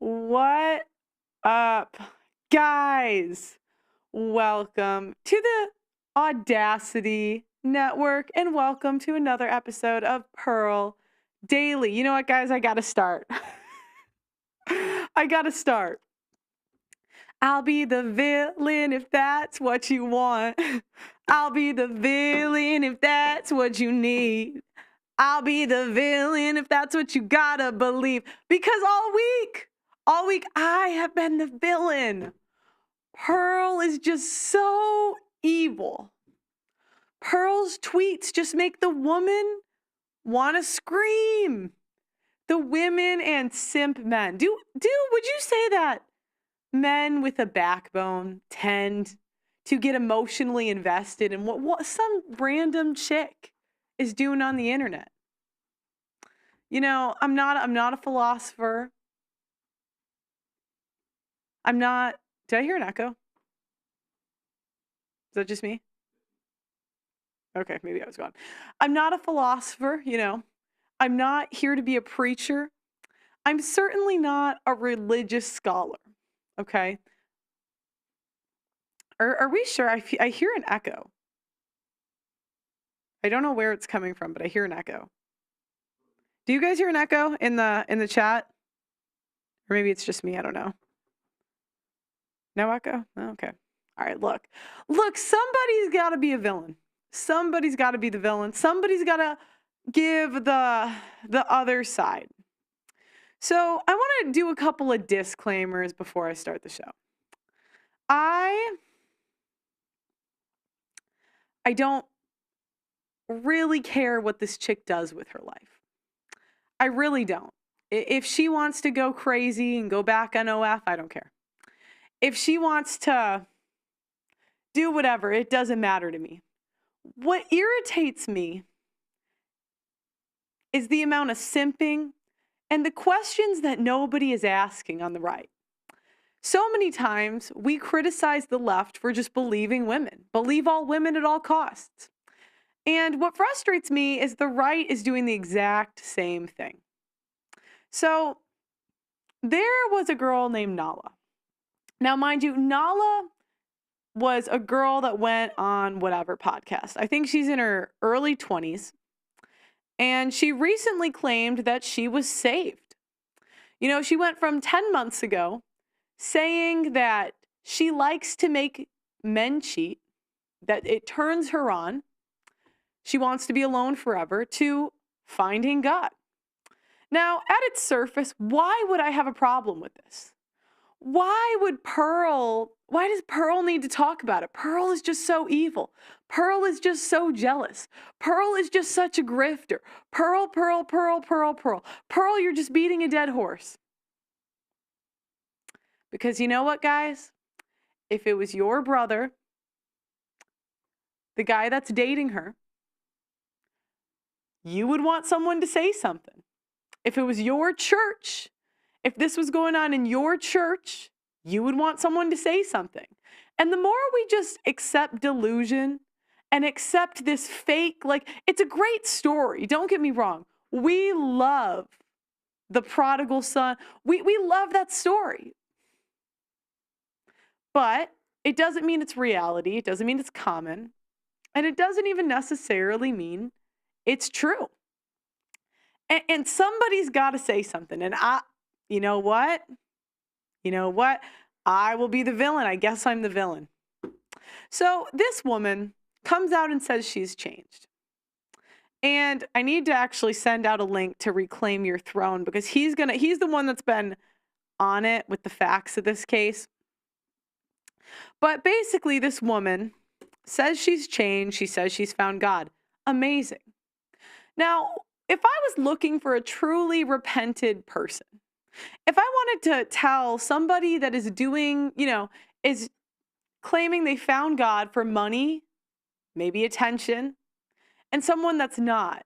What up, guys? Welcome to the Audacity Network and welcome to another episode of Pearl Daily. You know what, guys? I gotta start. I gotta start. I'll be the villain if that's what you want. I'll be the villain if that's what you need. I'll be the villain if that's what you gotta believe. Because all week, I have been the villain. Pearl is just so evil. Pearl's tweets just make the woman want to scream. The women and simp men. Would you say that men with a backbone tend to get emotionally invested in what some random chick is doing on the internet? You know, I'm not a philosopher. Did I hear an echo? Is that just me? Okay, maybe I was gone. I'm not a philosopher, you know. I'm not here to be a preacher. I'm certainly not a religious scholar, okay? Are we sure? I hear an echo. I don't know where it's coming from, but I hear an echo. Do you guys hear an echo in the chat? Or maybe it's just me, I don't know. No echo? Oh, okay. All right, look, somebody's got to be a villain. Somebody's got to be the villain. Somebody's got to give the other side. So I want to do a couple of disclaimers before I start the show. I don't really care what this chick does with her life. I really don't. If she wants to go crazy and go back on OF, I don't care. If she wants to do whatever, it doesn't matter to me. What irritates me is the amount of simping and the questions that nobody is asking on the right. So many times we criticize the left for just believing women. Believe all women at all costs. And what frustrates me is the right is doing the exact same thing. So there was a girl named Nala. Now, mind you, Nala was a girl that went on whatever podcast. I think she's in her early 20s. And she recently claimed that she was saved. You know, she went from 10 months ago saying that she likes to make men cheat, that it turns her on, she wants to be alone forever, to finding God. Now, at its surface, why would I have a problem with this? Why does Pearl need to talk about it? Pearl is just so evil. Pearl is just so jealous. Pearl is just such a grifter. Pearl. Pearl, you're just beating a dead horse. Because you know what, guys? If it was your brother, the guy that's dating her, you would want someone to say something. If it was your church, if this was going on in your church, you would want someone to say something. And the more we just accept delusion and accept this fake, like, it's a great story. Don't get me wrong. We love the prodigal son. We love that story. But it doesn't mean it's reality. It doesn't mean it's common. And it doesn't even necessarily mean it's true. And somebody's got to say something. And you know what? I will be the villain. I guess I'm the villain. So this woman comes out and says she's changed. And I need to actually send out a link to Reclaim Your Throne because he's the one that's been on it with the facts of this case. But basically, this woman says she's changed. She says she's found God. Amazing. Now, if I was looking for a truly repented person, if I wanted to tell somebody that is doing, is claiming they found God for money, maybe attention, and someone that's not,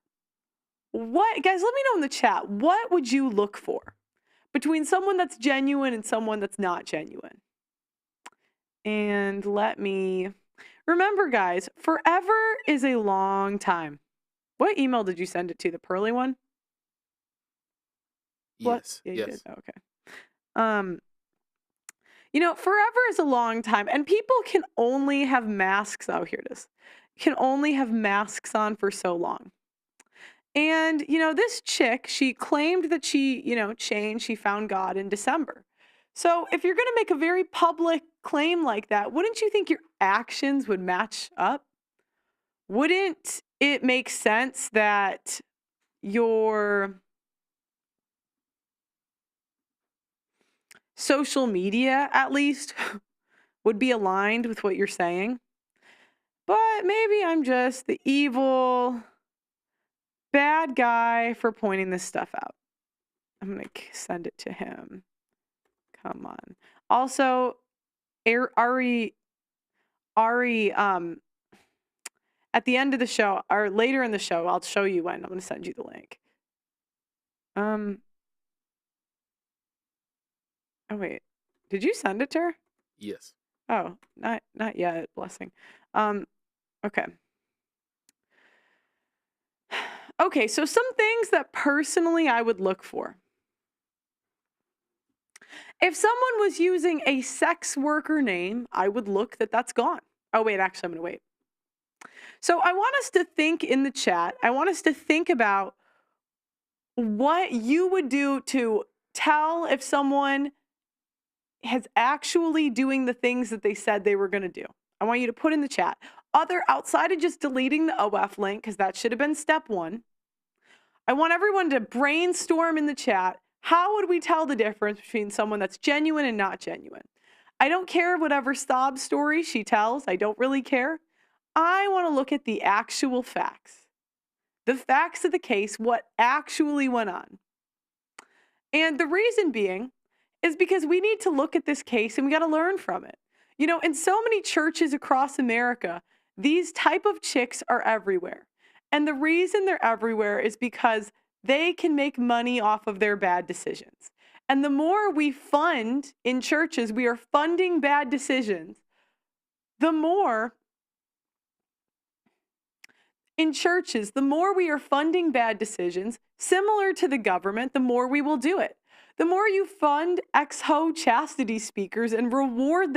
guys, let me know in the chat, what would you look for between someone that's genuine and someone that's not genuine? And remember, guys, forever is a long time. What email did you send it to? The Pearly one? Yes. Yeah, you did. Oh, okay. Forever is a long time, and people can only have masks. Oh, here it is. Can only have masks on for so long. And, this chick, she claimed that she, changed, she found God in December. So if you're going to make a very public claim like that, wouldn't you think your actions would match up? Wouldn't it make sense that your social media, at least, would be aligned with what you're saying? But maybe I'm just the evil, bad guy for pointing this stuff out. I'm going to send it to him. Come on. Also, Ari, at the end of the show, or later in the show, I'll show you when. I'm going to send you the link. Oh, wait. Did you send it to her? Yes. Oh, not yet. Blessing. Okay. Okay, so some things that personally I would look for. If someone was using a sex worker name, I would look that's gone. Oh, wait, actually, I'm going to wait. So I want us to think in the chat. I want us to think about what you would do to tell if someone has actually doing the things that they said they were going to do. I want you to put in the chat. Outside of just deleting the OF link, because that should have been step one, I want everyone to brainstorm in the chat. How would we tell the difference between someone that's genuine and not genuine? I don't care whatever sob story she tells. I don't really care. I want to look at the actual facts. The facts of the case, what actually went on. And the reason being is because we need to look at this case and we got to learn from it. In so many churches across America, these type of chicks are everywhere. And the reason they're everywhere is because they can make money off of their bad decisions. And the more we fund in churches, we are funding bad decisions. The more in churches, the more we are funding bad decisions, similar to the government, the more we will do it. The more you fund ex-ho chastity speakers and reward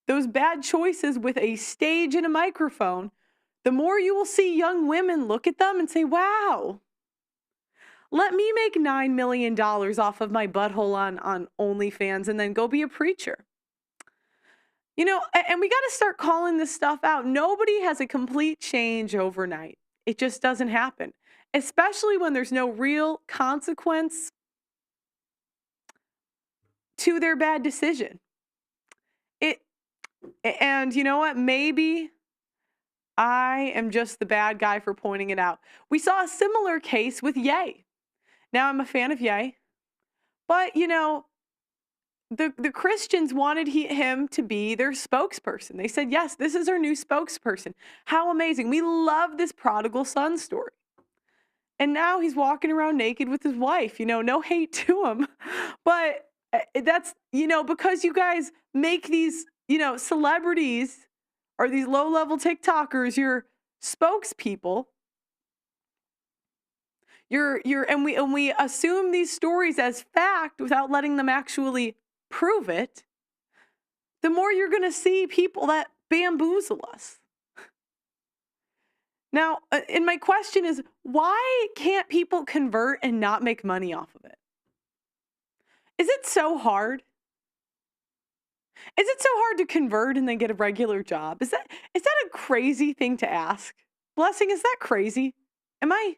those bad choices with a stage and a microphone, the more you will see young women look at them and say, wow, let me make $9 million off of my butthole on OnlyFans and then go be a preacher. And we got to start calling this stuff out. Nobody has a complete change overnight. It just doesn't happen, especially when there's no real consequence to their bad decision. And you know what? Maybe I am just the bad guy for pointing it out. We saw a similar case with Ye. Now, I'm a fan of Ye, but the Christians wanted him to be their spokesperson. They said, yes, this is our new spokesperson. How amazing. We love this prodigal son story. And now he's walking around naked with his wife. No hate to him. But that's, because you guys make these, celebrities or these low-level TikTokers your spokespeople. And we assume these stories as fact without letting them actually prove it, the more you're going to see people that bamboozle us. Now, and my question is, why can't people convert and not make money off of it? Is it so hard? Is it so hard to convert and then get a regular job? Is that a crazy thing to ask? Blessing, is that crazy? Am I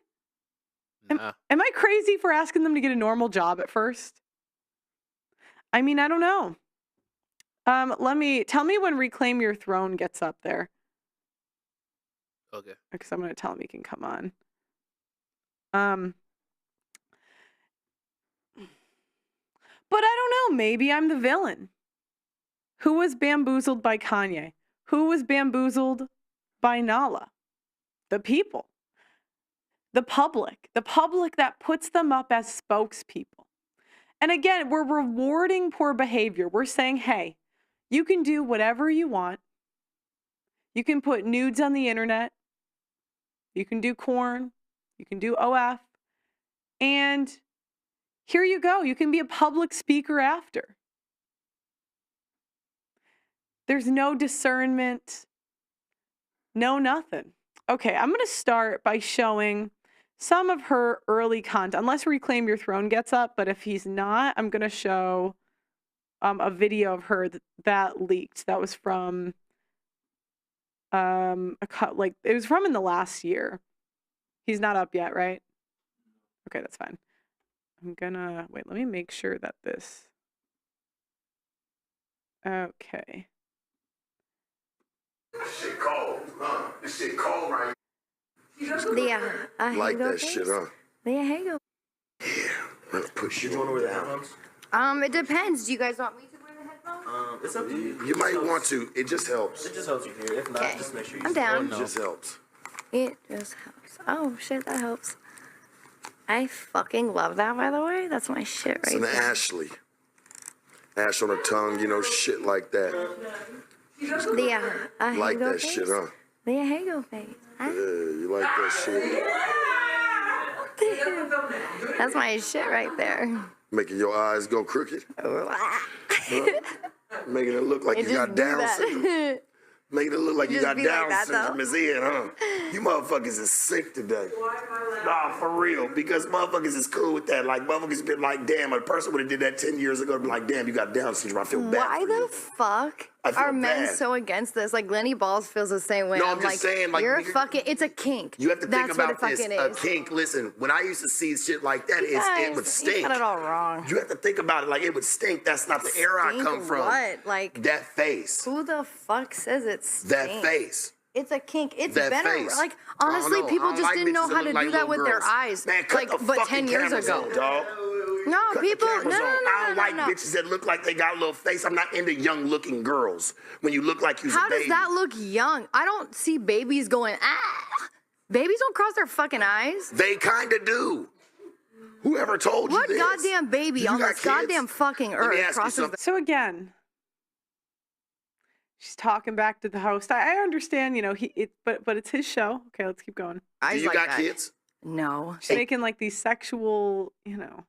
crazy for asking them to get a normal job at first? I mean, I don't know. Tell me when Reclaim Your Throne gets up there. Okay. Because I'm going to tell him he can come on. But I don't know. Maybe I'm the villain. Who was bamboozled by Kanye? Who was bamboozled by Nala? The people. The public that puts them up as spokespeople. And again, we're rewarding poor behavior. We're saying, hey, you can do whatever you want. You can put nudes on the internet. You can do corn. You can do OF. And Here you go. You can be a public speaker after. There's no discernment, no nothing. Okay, I'm going to start by showing some of her early content, unless Reclaim Your Throne gets up, but if he's not, I'm going to show a video of her that leaked. That was from, it was from in the last year. He's not up yet, right? Okay, that's fine. I'm gonna, wait, let me make sure that this, okay. This shit cold, huh? This shit cold, right? Yeah, I like that shit, huh? Yeah, hang on. Yeah, let's push you. You want to wear the headphones? It depends. Do you guys want me to wear the headphones? It's up to you. You might want to. It just helps. It just helps you hear. If not, just make sure you. I'm down. It just helps. It just helps. Oh shit, that helps. I fucking love that. By the way, that's my shit right It's an there. Ashley. Ash on her tongue, you know, shit like that. Yeah, I Like hang that shit, huh? Yeah, hang on, face. Yeah, you like that shit. That's my shit right there. Making your eyes go crooked. Huh? Making it look like It you got just do Down that. syndrome. Making it look like you Just got be like Down that, syndrome though. is in, huh? You motherfuckers is sick today. Nah, for real. Because motherfuckers is cool with that. Like, motherfuckers been like, damn, a person would have did that 10 years ago and be like, damn, you got Down syndrome. I feel bad Why for the you. fuck I feel are men bad. so against this? Like Lenny Balls feels the same way. No, I'm just saying, like, you're a nigga- fucking. It's a kink. You have to That's think about what it this. fucking A is. kink, listen, when I used to see shit like that, it would You stink. got it all wrong. You have to think about it like it would stink. That's not the era I Stink come from. What? Like, That face. who the fuck says it stinks? That face. It's a kink. It's That been face. like I don't honestly, know. people I don't just like didn't know bitches how that to look do like that little with their girls. eyes. Man, cut the but fucking 10 years cameras ago. on, dog. No, Cut people. the No, cameras no, on. no, I don't no, like no. bitches that look like they got a little face. I'm not into young-looking girls. When you look like you're How a baby. does that look young? I don't see babies going ah. Babies don't cross their fucking eyes. They kind of do. Whoever told What you this? goddamn baby Do you on got this kids? goddamn fucking Let me earth ask you crosses something. the So again, she's talking back to the host. I understand, you know, but it's his show. Okay, let's keep going. Do eyes you like got that? kids? No. She's making like these sexual, you know,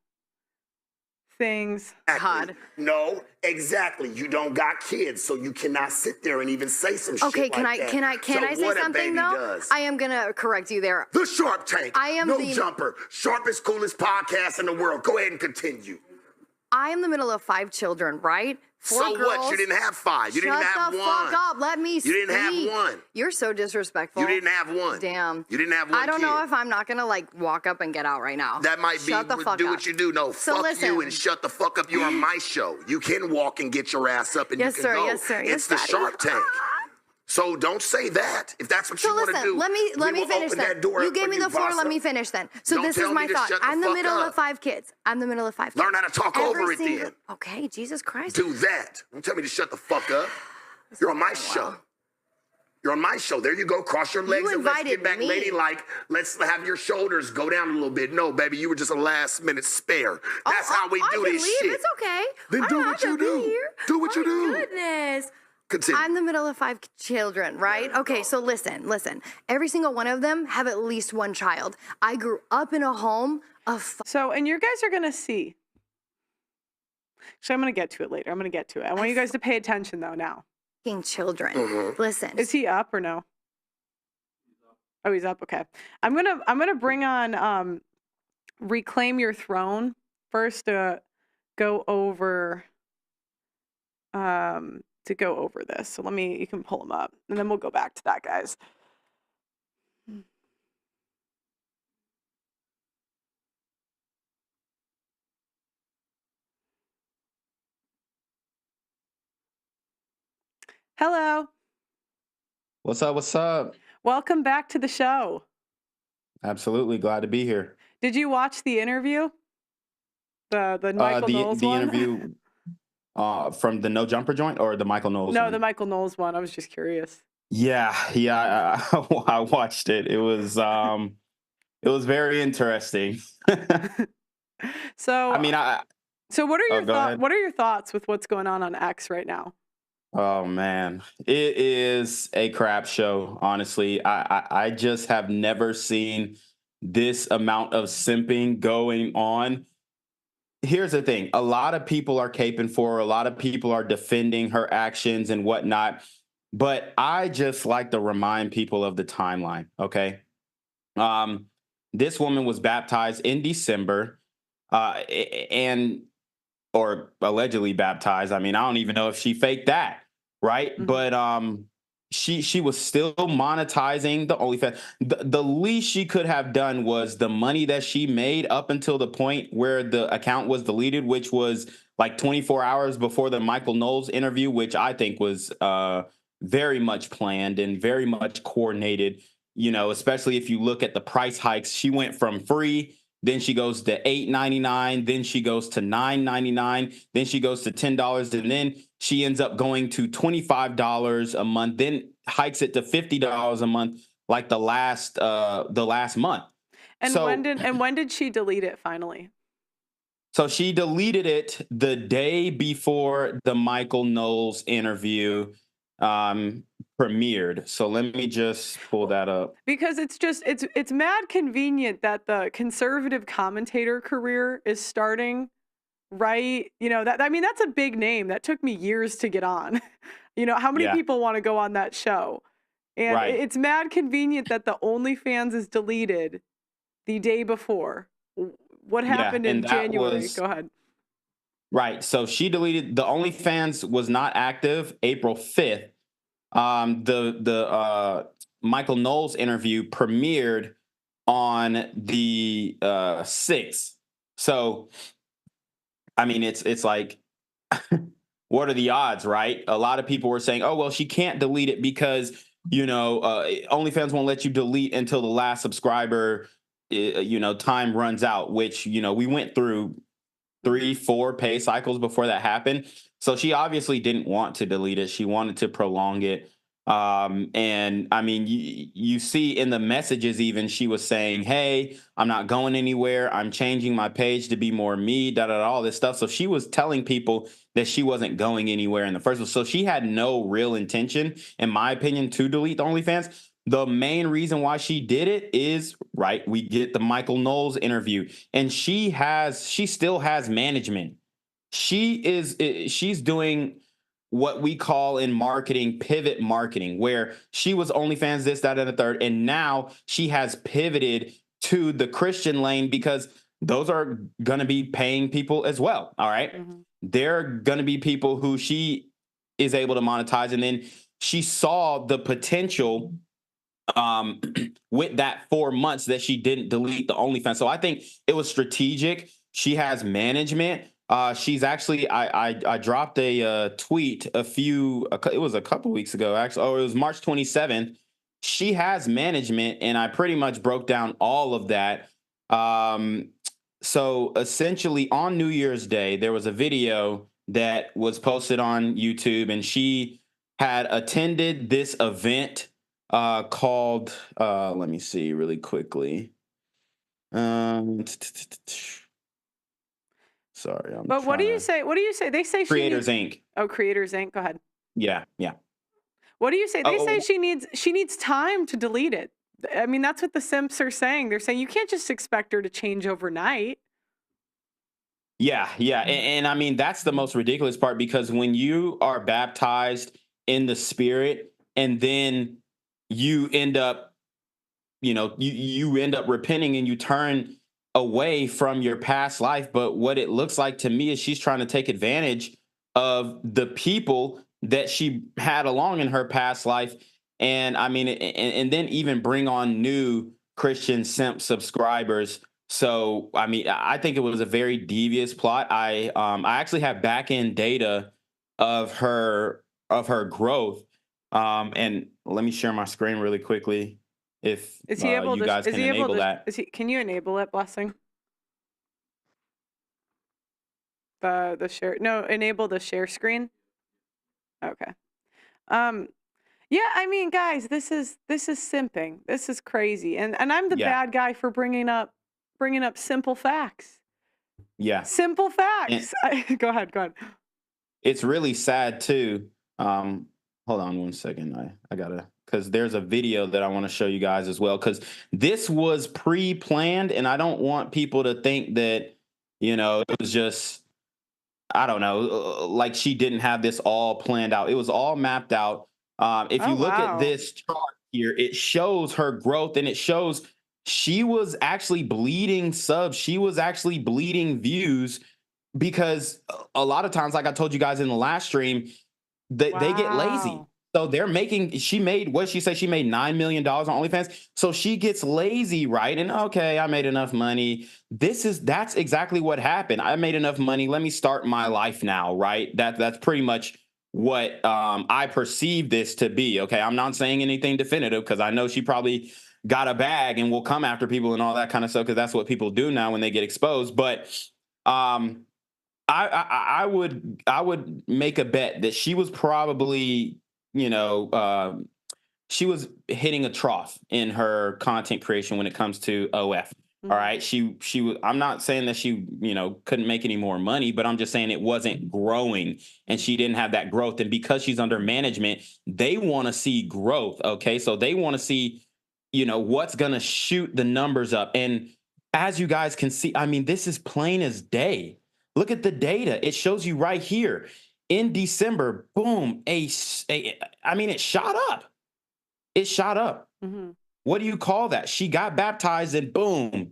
things. God. No, exactly. You don't got kids, so you cannot sit there and even say some Okay, shit can like that. can I So say what a something baby though? does. I am gonna correct you there. The Sharp Tank. I am no the- jumper. Sharpest, coolest podcast in the world. Go ahead and continue. I am in the middle of 5 children, right? 4 So girls. what? You didn't have 5. You didn't Shut have the one. fuck up. Let me speak. You didn't have one. You're so disrespectful. You didn't have one. Damn. You didn't have one. I don't kid. know if I'm not gonna like walk up and get out right now. That might be Shut the fuck do up. what you do. No, So fuck listen. you and shut the fuck up. You're on my show. You can walk and get your ass up and Yes, you can sir. go. Yes, sir. It's Yes, the Daddy. Sharp Tank. So don't say that. If that's what So you want to listen, do, let me we will finish open then. that door You up gave for me you, the floor. Vasa. Let me finish then. So Don't this is tell my me to thought. shut the I'm the fuck middle up. of 5 kids. I'm the middle of 5 kids. Learn how to talk over it single- then. Okay, Jesus Christ. Do that. Don't tell me to shut the fuck up. You're on my show. You're on my show. There you go. Cross your legs and let's invited get back me. ladylike. Let's have your shoulders go down a little bit. No, baby, you were just a last minute spare. That's how we do I can this leave. shit. It's okay. Then I do don't what have you to be do. here. Do what you do. Goodness. Continue. I'm the middle of 5 children, right? Okay, so listen. Every single one of them have at least 1 child. I grew up in a home of So, and you guys are going to see. So I'm going to get to it later. I'm going to get to it. I want you guys to pay attention though now. fucking children. Mm-hmm. Listen. Is he up or no? Oh, he's up. Okay. I'm gonna bring on Reclaim Your Throne first to go over this. So you can pull him up and then we'll go back to that, guys. Hello. What's up? What's up? Welcome back to the show. Absolutely glad to be here. Did you watch the interview? The Michael Knowles the one? interview from the No Jumper joint or the Michael Knowles No, one? the Michael Knowles one. I was just curious. Yeah. I watched it. It was very interesting. So I mean, so what are your go ahead. what are your thoughts with what's going on X right now? Oh man, it is a crap show. Honestly, I just have never seen this amount of simping going on here's the thing. A lot of people are caping for her. A lot of people are defending her actions and whatnot. But I just like to remind people of the timeline. Okay. Um, this woman was baptized in December, and or allegedly baptized. I mean, I don't even know if she faked that, right? Mhm. But she was still monetizing the OnlyFans. The least she could have done was the money that she made up until the point where the account was deleted, which was like 24 hours before the Michael Knowles interview, which I think was very much planned and very much coordinated. You know, especially if you look at the price hikes, she went from free, then she goes to $8.99. Then she goes to $9.99. Then she goes to $10, and then she ends up going to $25 a month. Then hikes it to $50 a month, like the last month. And when did she delete it finally? So she deleted it the day before the Michael Knowles interview premiered. So let me just pull that up. Because it's mad convenient that the conservative commentator career is starting right. You know, that I mean that's a big name. That took me years to get on. You know, how many Yeah. people want to go on that show? And Right. it's mad convenient that the OnlyFans is deleted the day before. What Yeah, happened in and that January? was Go ahead. right. So she deleted the OnlyFans was not active April 5th. The Michael Knowles interview premiered on the 6th. So I mean it's like what are the odds, right? A lot of people were saying, oh well, she can't delete it because OnlyFans won't let you delete until the last subscriber time runs out, which we went through 3-4 pay cycles before that happened. So she obviously didn't want to delete it. She wanted to prolong it. And I mean, you see in the messages, even she was saying, hey, I'm not going anywhere. I'm changing my page to be more me, all this stuff. So she was telling people that she wasn't going anywhere in the first place. So she had no real intention, in my opinion, to delete the OnlyFans. The main reason why she did it is right. We get the Michael Knowles interview, and she still has management. She's doing what we call in marketing pivot marketing, where she was OnlyFans this, that, and the third, and now she has pivoted to the Christian lane because those are going to be paying people as well. All right, they're going to be people who she is able to monetize, and then she saw the potential with that 4 months that she didn't delete the OnlyFans. So I think it was strategic. She has management. She's actually, I dropped a tweet it was a couple weeks ago, actually. Oh, it was March 27th. She has management, and I pretty much broke down all of that. So essentially on New Year's Day, there was a video that was posted on YouTube, and she had attended this event called let me see really quickly. Sorry, But what do you say? What do you say? They say Creators she needs, Inc. Oh, Creators Inc. Go ahead. Yeah. What do you say? They say Oh, she needs time to delete it. I mean, that's what the simps are saying. They're saying you can't just expect her to change overnight. yeah. And I mean, that's the most ridiculous part, because when you are baptized in the spirit and then you end up, you end up repenting and you turn away from your past life. But what it looks like to me is she's trying to take advantage of the people that she had along in her past life. And I mean, and then even bring on new Christian simp subscribers. So, I mean, I think it was a very devious plot. I actually have back end data of her growth. And let me share my screen really quickly if Is he able you to? guys Is can he able enable to? that. Can you enable it, Blessing? The share. No, enable the share screen. Okay. Um. Yeah, I mean, guys, this is simping. This is crazy, and I'm the Yeah, bad guy for bringing up simple facts. yeah. Simple And facts. Go ahead. Go ahead. it's really sad too. Hold on one second. I gotta, because there's a video that I want to show you guys as well, because this was pre-planned, and I don't want people to think that You know, it was just, I don't know, like she didn't have this all planned out. It was all mapped out. If Oh, you look at wow. this chart here, it shows her growth and it shows she was actually bleeding subs. She was actually bleeding views because a lot of times, like I told you guys in the last stream, they get lazy. Wow. So they're making, she made, what did she say? She made $9 million on OnlyFans. So she gets lazy, right? And okay, I made enough money. That's exactly what happened. I made enough money. Let me start my life now, right? That's pretty much what I perceive this to be. Okay. I'm not saying anything definitive because I know she probably got a bag and will come after people and all that kind of stuff because that's what people do now when they get exposed. But I would make a bet that she was probably, you know, she was hitting a trough in her content creation when it comes to OF. All right. She was, I'm not saying that she, you know, couldn't make any more money, but I'm just saying it wasn't growing and she didn't have that growth. And because she's under management, they want to see growth. Okay. So they want to see, you know, what's going to shoot the numbers up. And as you guys can see, I mean, this is plain as day. Look at the data. It shows you right here in December, boom, I mean, it shot up. It shot up. What do you call that? She got baptized and boom,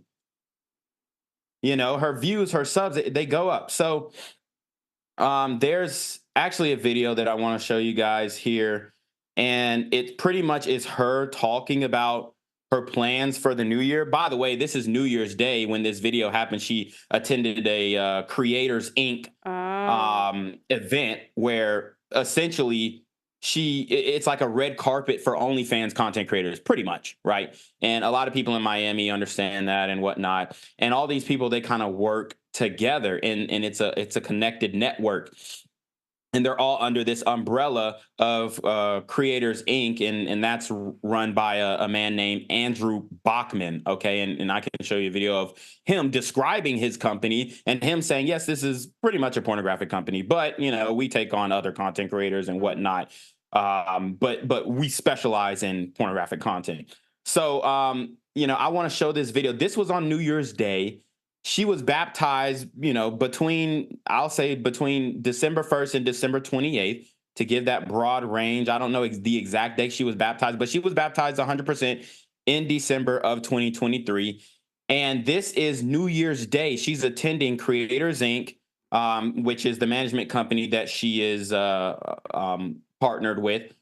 you know, her views, her subs, they go up. So there's actually a video that I want to show you guys here. And it pretty much is her talking about her plans for the new year. By the way, this is New Year's Day when this video happened. She attended a Creators Inc. Event where essentially it's like a red carpet for OnlyFans content creators, pretty much, right? And a lot of people in Miami understand that and whatnot. And all these people, they kind of work together, and it's a connected network. And they're all under this umbrella of Creators Inc. And that's run by a man named Andrew Bachman. Okay. And I can show you a video of him describing his company and him saying, yes, this is pretty much a pornographic company, but, you know, we take on other content creators and whatnot. But we specialize in pornographic content. So, you know, I want to show this video. This was on New Year's Day. She was baptized, you know, between December 1st and December 28th, to give that broad range. I don't know the exact date she was baptized, but she was baptized 100% in December of 2023. And this is New Year's Day. She's attending Creators Inc., which is the management company that she is partnered with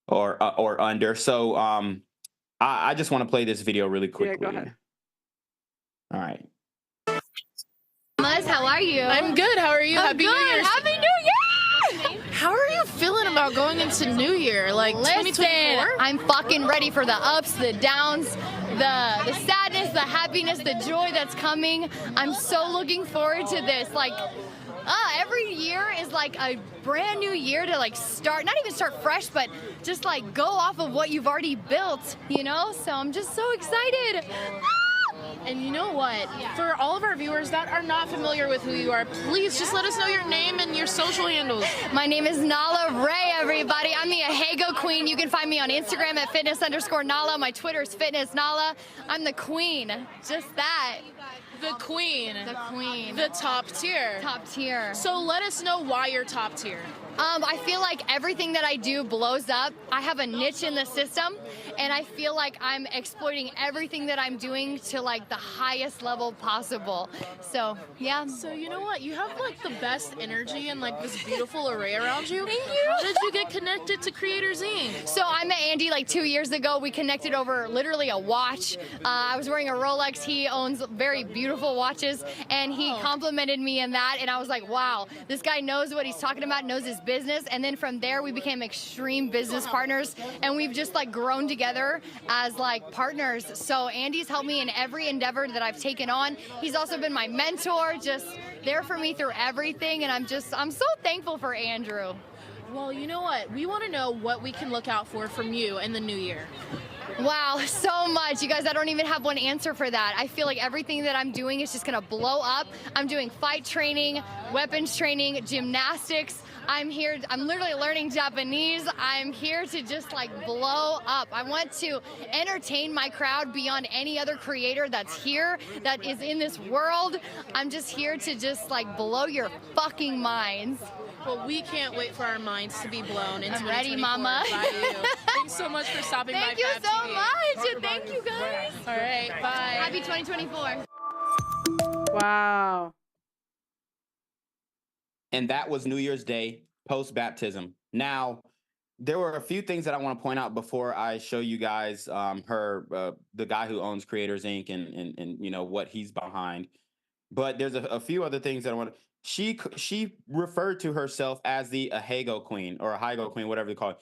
or under. So I just want to play this video really quickly. Yeah, go ahead. All right. How are you? I'm good. How are you? Happy New Year. Happy New Year! How are you feeling about going into New Year? Like 2024? I'm fucking ready for the ups, the downs, the sadness, the happiness, the joy that's coming. I'm so looking forward to this. Like, every year is like a brand new year to like start, not even start fresh, but just like go off of what you've already built, you know? So I'm just so excited. And you know what? For all of our viewers that are not familiar with who you are, please just let us know your name and your social handles. My name is Nala Ray, everybody. I'm the Ahego Queen. You can find me on Instagram at fitness_Nala. My Twitter is fitness_Nala. I'm the queen. Just that. The queen. The queen. The top tier. Top tier. So let us know why you're top tier. I feel like everything that I do blows up. I have a niche in the system, and I feel like I'm exploiting everything that I'm doing to like the highest level possible. So, yeah. So you know what? You have like the best energy and like this beautiful array around you. Thank you. How did you get connected to Creators Inc.? So I met Andy like 2 years ago. We connected over literally a watch. I was wearing a Rolex. He owns very beautiful watches, and he complimented me in that, and I was like, wow, this guy knows what he's talking about, knows his business. And then from there we became extreme business partners, and we've just like grown together as like partners. So Andy's helped me in every endeavor that I've taken on. He's also been my mentor, just there for me through everything, and I'm so thankful for Andrew. Well, you know what? We want to know what we can look out for from you in the new year. Wow, so much. You guys, I don't even have one answer for that. I feel like everything that I'm doing is just gonna blow up. I'm doing fight training, weapons training, gymnastics. I'm here. I'm literally learning Japanese. I'm here to just like blow up. I want to entertain my crowd beyond any other creator that's here, that is in this world. I'm just here to just like blow your fucking minds. Well, we can't wait for our minds to be blown in I'm ready, 2024 mama. by you. Thanks so much for stopping by. Thank you Fab so TV. much. Thank you guys. All right, bye. Happy 2024. Wow. And that was New Year's Day post baptism. Now, there were a few things that I want to point out before I show you guys the guy who owns Creators Inc. and you know what he's behind. But there's a few other things that I want to. She referred to herself as the Ahego Queen or Ahego Queen, whatever they call it.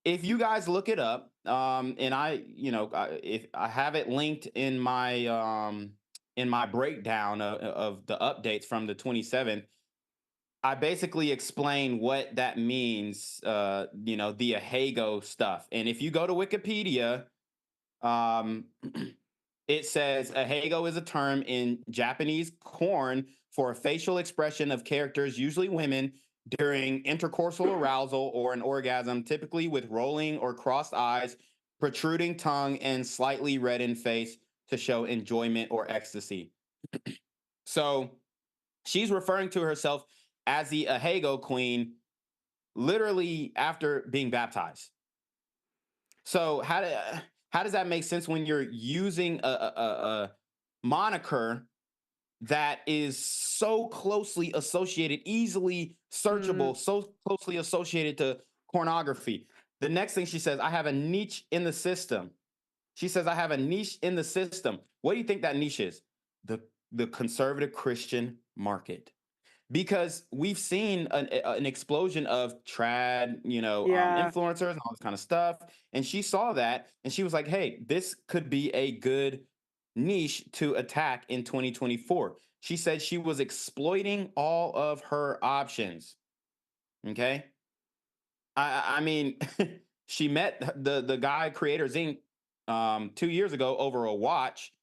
If you guys look it up, and if I have it linked in my breakdown of the updates from the 27th, I basically explain what that means. The Ahego stuff, and if you go to Wikipedia, it says Ahego is a term in Japanese corn for a facial expression of characters, usually women, during intercoursal arousal or an orgasm, typically with rolling or crossed eyes, protruding tongue, and slightly reddened face to show enjoyment or ecstasy. So she's referring to herself as the Ahego Queen literally after being baptized. So how does that make sense when you're using a moniker that is so closely associated, easily searchable, so closely associated to pornography? The next thing she says, I have a niche in the system. She says, I have a niche in the system. What do you think that niche is? The conservative Christian market. Because we've seen an explosion of trad, influencers and all this kind of stuff. And she saw that and she was like, hey, this could be a good niche to attack in 2024. She said she was exploiting all of her options. Okay. I mean, she met the guy Creators Inc. 2 years ago over a watch,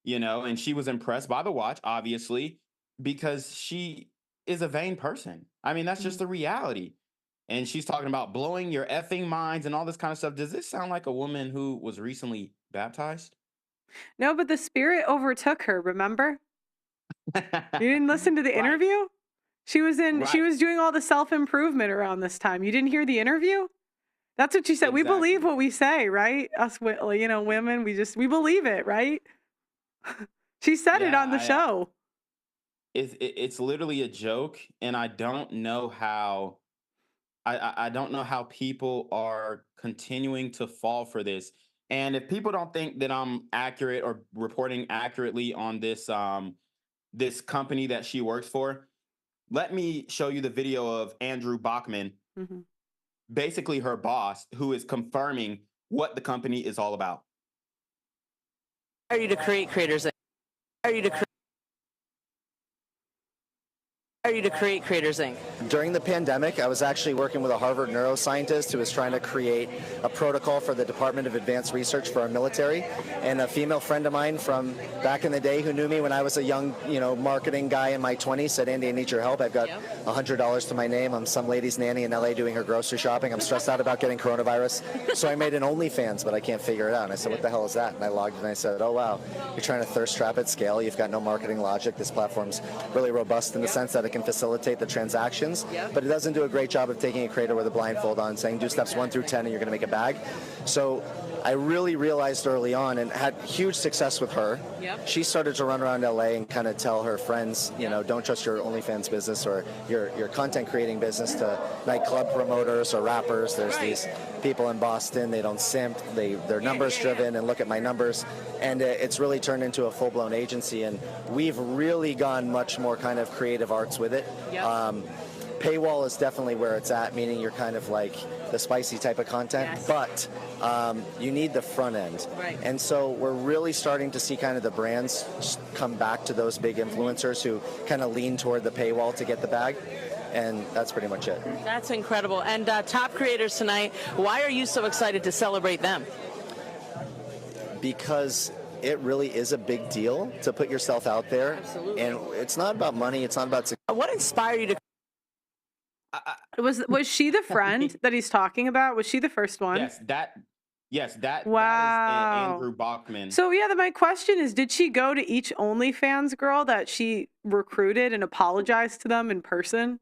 and she was impressed by the watch, obviously, because she is a vain person. I mean, that's just the reality. And she's talking about blowing your effing minds and all this kind of stuff. Does this sound like a woman who was recently baptized? No, but the spirit overtook her, remember? You didn't listen to the Right. interview? She was Right. doing all the self-improvement around this time. You didn't hear the interview? That's what she said. We believe Exactly. what we say, right? Us, women, we believe it, right? She said it Yeah, on the show. it's literally a joke, and I don't know how I don't know how people are continuing to fall for this. And if people don't think that I'm accurate or reporting accurately on this company that she works for, let me show you the video of Andrew Bachman, Mhm. basically her boss, who is confirming what the company is all about. Are you to create creators? Are you to create Creators Inc.? During the pandemic, I was actually working with a Harvard neuroscientist who was trying to create a protocol for the Department of Advanced Research for our military. And a female friend of mine from back in the day who knew me when I was a young, marketing guy in my 20s said, Andy, I need your help. I've got $100 to my name. I'm some lady's nanny in LA doing her grocery shopping. I'm stressed out about getting coronavirus. So I made an OnlyFans, but I can't figure it out. And I said, what the hell is that? And I logged in and I said, oh, wow, you're trying to thirst trap at scale. You've got no marketing logic. This platform's really robust in the sense that it can facilitate the transactions, but it doesn't do a great job of taking a creator with a blindfold on, saying do steps 1 through 10 and you're going to make a bag. So I really realized early on and had huge success with her. She started to run around LA and kind of tell her friends, don't trust your OnlyFans business or your content creating business to nightclub promoters or rappers. There's these people in Boston, they don't simp, they're numbers driven, and look at my numbers. And it's really turned into a full-blown agency, and we've really gone much more kind of creative arts with it. Paywall is definitely where it's at, meaning you're kind of like the spicy type of content, but you need the front end. And so we're really starting to see kind of the brands come back to those big influencers who kind of lean toward the paywall to get the bag. And that's pretty much it. That's incredible. And top creators tonight, why are you so excited to celebrate them? Because it really is a big deal to put yourself out there. Absolutely. And it's not about money, it's not about... What inspired you to... Was she the friend that he's talking about? Was she the first one? That is Wow. Andrew Bachman. So yeah, my question is, did she go to each OnlyFans girl that she recruited and apologize to them in person?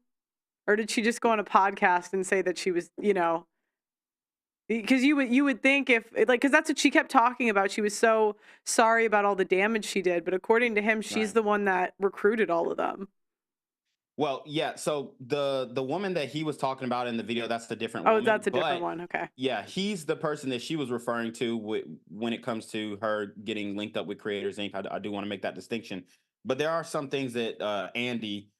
Or did she just go on a podcast and say that she was, you know, because you would think if like, because that's what she kept talking about. She was so sorry about all the damage she did, but according to him, she's Right. the one that recruited all of them. Well, yeah. So the woman that he was talking about in the video, that's the different Oh, woman. that's a different But one. Okay. yeah, he's the person that she was referring to when it comes to her getting linked up with Creators Inc. I do want to make that distinction. But there are some things that Andy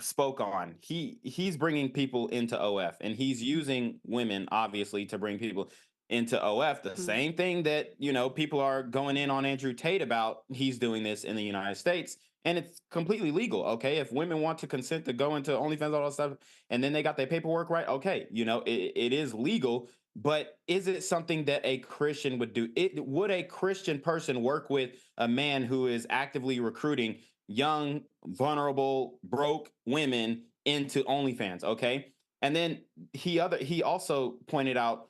spoke on. He's bringing people into OF, and he's using women obviously to bring people into OF. The same thing that, you know, people are going in on Andrew Tate about. He's doing this in the United States, and it's completely legal. Okay, if women want to consent to go into OnlyFans, all that stuff, and then they got their paperwork right, okay, you know, it is legal. But is it something that a Christian would do? Would a Christian person work with a man who is actively recruiting young, vulnerable, broke women into OnlyFans? Okay, and then he also pointed out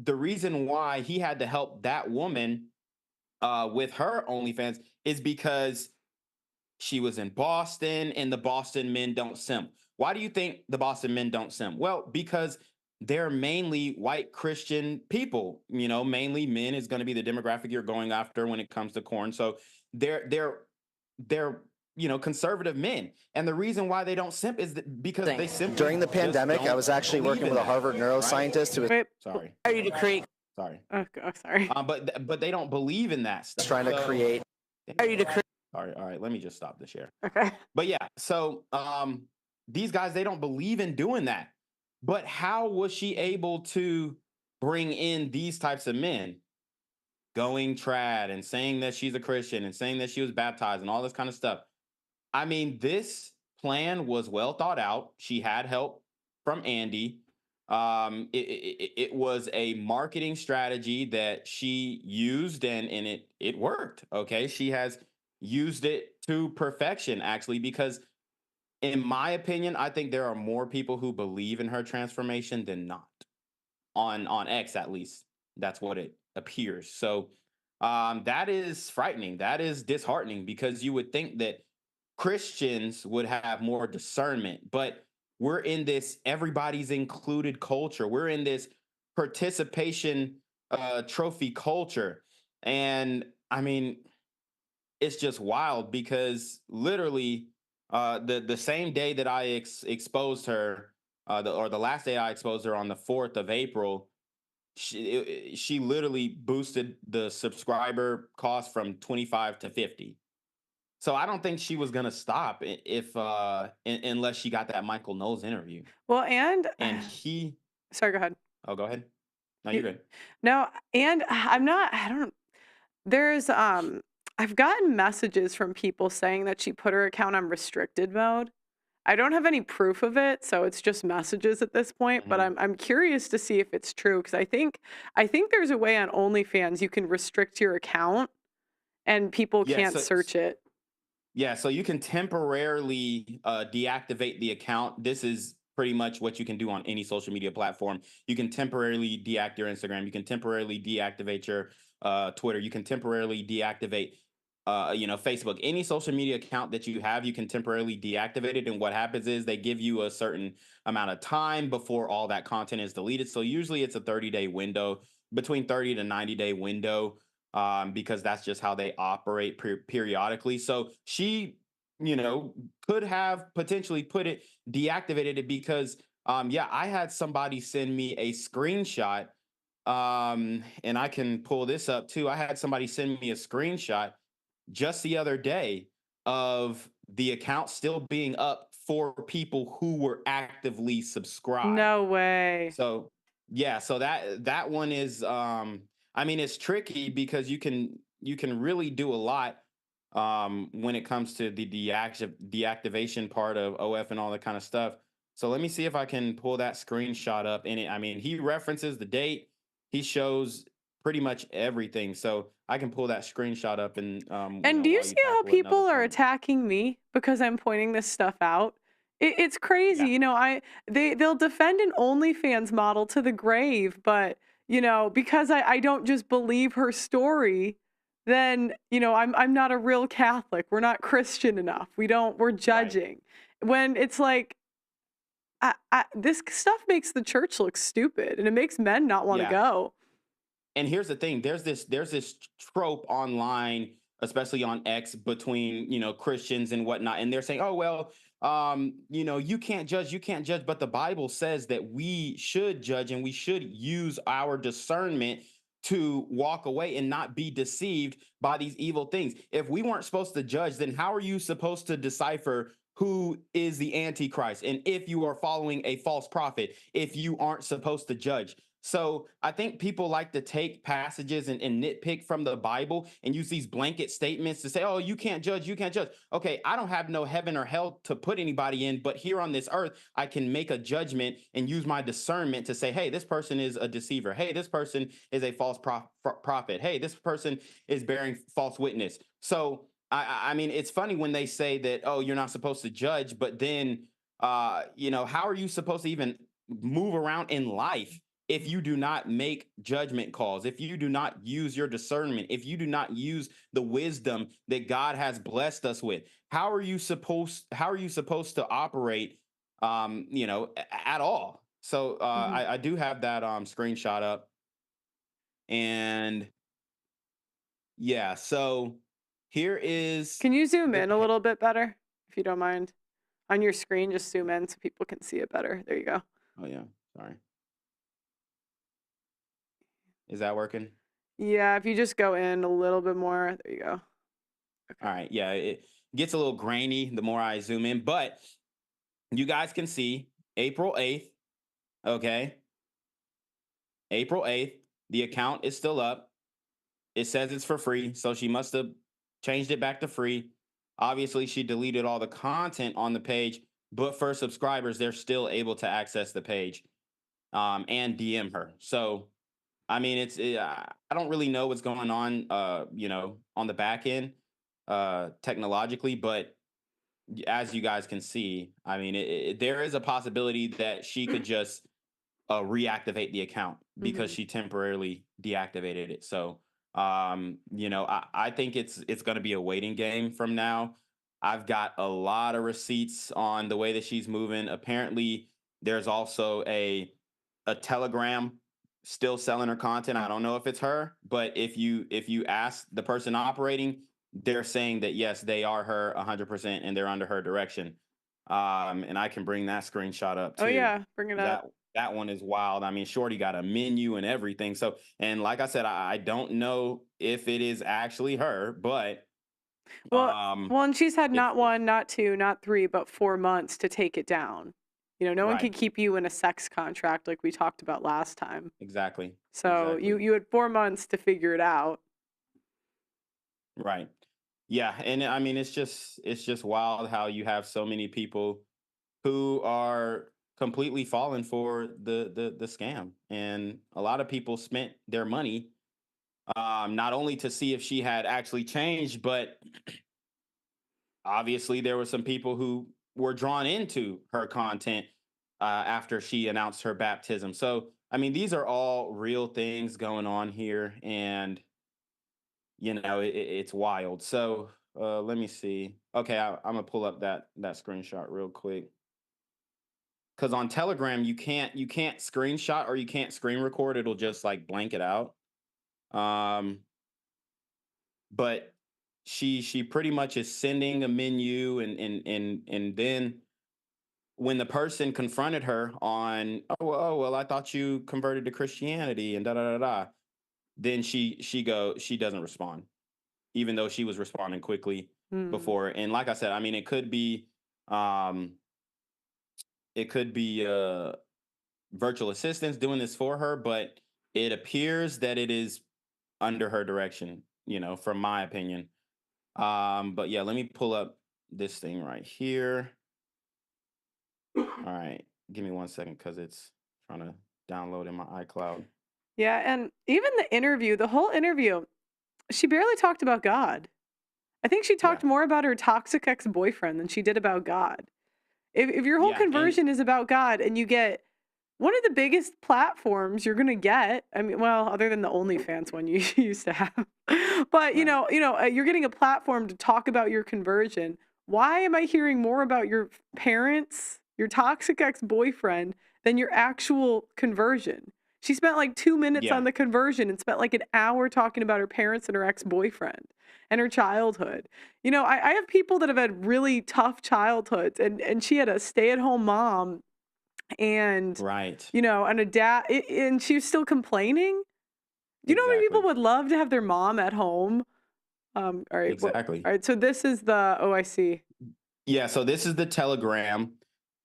the reason why he had to help that woman with her OnlyFans is because she was in Boston, and the Boston men don't simp. Why do you think the Boston men don't simp? Well, because they're mainly white Christian people. You know, mainly men is going to be the demographic you're going after when it comes to corn. So they're you know, conservative men, and the reason why they don't simp is because they simply During the just pandemic, I don't was actually believe working in with a that, Harvard right? neuroscientist who was Wait. Sorry, Ready to create. sorry. Oh, sorry. But they don't believe in that stuff. trying to So- create. Ready to create. All right. Let me just stop the share. Okay. But yeah, so these guys, they don't believe in doing that. But how was she able to bring in these types of men going trad and saying that she's a Christian and saying that she was baptized and all this kind of stuff? I mean, this plan was well thought out. She had help from Andy. It was a marketing strategy that she used, and it worked. Okay, she has used it to perfection, actually, because in my opinion, I think there are more people who believe in her transformation than not. On X, at least, that's what it appears. So that is frightening. That is disheartening, because you would think that Christians would have more discernment, but we're in this everybody's included culture. We're in this participation trophy culture. And I mean, it's just wild, because literally the same day that I exposed her, the last day I exposed her on the 4th of April, she literally boosted the subscriber cost from 25 to 50. So I don't think she was gonna stop if unless she got that Michael Knowles interview. Well, and he sorry, go ahead. Oh, go ahead. No, you're good. No, and I don't there's I've gotten messages from people saying that she put her account on restricted mode. I don't have any proof of it, so it's just messages at this point, but I'm curious to see if it's true, because I think there's a way on OnlyFans you can restrict your account and people can't search it. Yeah, so you can temporarily deactivate the account. This is pretty much what you can do on any social media platform. You can temporarily deactivate your Instagram. You can temporarily deactivate your Twitter. You can temporarily deactivate Facebook. Any social media account that you have, you can temporarily deactivate it. And what happens is they give you a certain amount of time before all that content is deleted. So usually it's a 30-day window, between 30 to 90-day window, because that's just how they operate periodically. So she, could have potentially deactivated it, because, I had somebody send me a screenshot, and I can pull this up too. I had somebody send me a screenshot just the other day of the account still being up for people who were actively subscribed. No way. So yeah, so that one is it's tricky, because you can really do a lot when it comes to the deactivation part of OF and all that kind of stuff. So let me see if I can pull that screenshot up. And he references the date, he shows pretty much everything. So I can pull that screenshot up and do you see how people are attacking me because I'm pointing this stuff out? It's crazy, Yeah. you know. They'll defend an OnlyFans model to the grave, but you know, because I don't just believe her story, then you know I'm not a real Catholic. We're not Christian enough. We're Right. judging when it's like this stuff makes the church look stupid, and it makes men not want to Yeah. go. And here's the thing, there's this trope online, especially on X, between Christians and whatnot, and they're saying, oh well, you can't judge, but the Bible says that we should judge and we should use our discernment to walk away and not be deceived by these evil things. If we weren't supposed to judge, then how are you supposed to decipher who is the antichrist and if you are following a false prophet if you aren't supposed to judge? So I think people like to take passages and nitpick from the Bible and use these blanket statements to say, oh, you can't judge, you can't judge. Okay, I don't have no heaven or hell to put anybody in, but here on this earth, I can make a judgment and use my discernment to say, hey, this person is a deceiver. Hey, this person is a false prophet. Hey, this person is bearing false witness. So I mean, it's funny when they say that, oh, you're not supposed to judge, but then, how are you supposed to even move around in life if you do not make judgment calls, if you do not use your discernment, if you do not use the wisdom that God has blessed us with? How are you supposed to operate at all? So Mhm. I do have that screenshot up, and yeah, so here is Can you zoom the in a pa- little bit better, if you don't mind? On your screen, just zoom in so people can see it better. There you go. oh yeah, sorry. Is that working? Yeah, if you just go in a little bit more, there you go. All Okay. right. Yeah, it gets a little grainy the more I zoom in, but you guys can see April 8th. Okay. April 8th. The account is still up. It says it's for free. So she must have changed it back to free. Obviously, she deleted all the content on the page, but for subscribers, they're still able to access the page and DM her. So, I mean, I don't really know what's going on, on the back end technologically, but as you guys can see, I mean, there is a possibility that she could just reactivate the account because Mhm. she temporarily deactivated it. So, I think it's going to be a waiting game from now. I've got a lot of receipts on the way that she's moving. Apparently, there's also a Telegram still selling her content. I don't know if it's her, but if you ask the person operating, they're saying that yes, they are her 100% and they're under her direction. And I can bring that screenshot up Oh too. yeah, bring it up. That one is wild. I mean, Shorty got a menu and everything. So, and like I said, I don't know if it is actually her, but Well, um, and she's had if not one, not two, not three, but 4 months to take it down. You know, no one can right, keep you in a sex contract like we talked about last time. exactly, So you exactly, you had 4 months to figure it out. right, yeah. And I mean, it's just wild how you have so many people who are completely falling for the scam, and a lot of people spent their money not only to see if she had actually changed, but obviously there were some people who were drawn into her content after she announced her baptism. So I mean, these are all real things going on here, and it's wild. So let me see. Okay, I'm gonna pull up that screenshot real quick, because on Telegram you can't screenshot or you can't screen record. It'll just like blank it out. Um, but she pretty much is sending a menu, and then when the person confronted her on, oh well, I thought you converted to Christianity and da da da da, then she doesn't respond, even though she was responding quickly Hmm. before. And like I said, I mean, um it could be virtual assistants doing this for her, but it appears that it is under her direction, from my opinion. But yeah, let me pull up this thing right here. All right, give me 1 second because it's trying to download in my iCloud. Yeah, and even the whole interview, she barely talked about God. I think she Yeah, talked more about her toxic ex-boyfriend than she did about God. If your whole Yeah, and conversion is about God and you get one of the biggest platforms you're gonna get, I mean, well, other than the OnlyFans one you used to have, but right. you're getting a platform to talk about your conversion. Why am I hearing more about your parents, your toxic ex-boyfriend, than your actual conversion? She spent like 2 minutes Yeah, on the conversion and spent like an hour talking about her parents and her ex-boyfriend and her childhood. I have people that have had really tough childhoods, and she had a stay-at-home mom and right. and a dad, and she was still complaining. Do you know how many people Exactly. would love to have their mom at home? All right, Exactly. all right. So this is the I see. Yeah, so this is the Telegram.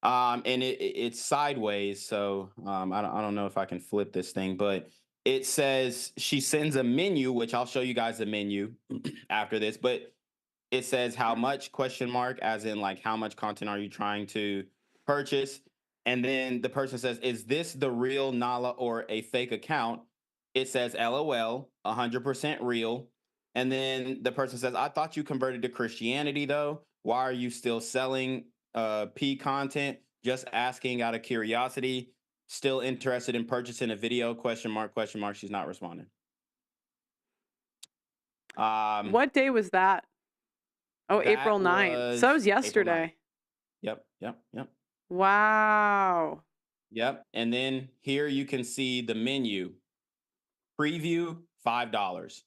And it's sideways, so I don't know if I can flip this thing, but it says she sends a menu, which I'll show you guys the menu after this, but it says how much question mark, as in like how much content are you trying to purchase? And then the person says, is this the real Nala or a fake account? It says LOL, 100% real. And then the person says, I thought you converted to Christianity though. Why are you still selling P content? Just asking out of curiosity. Still interested in purchasing a video? Question mark, question mark. She's not responding. What day was that? Oh, April That 9th. So that was was April 9th. yesterday. Yep, yep, yep. Wow. Yep. And then here you can see the menu. Preview, $5.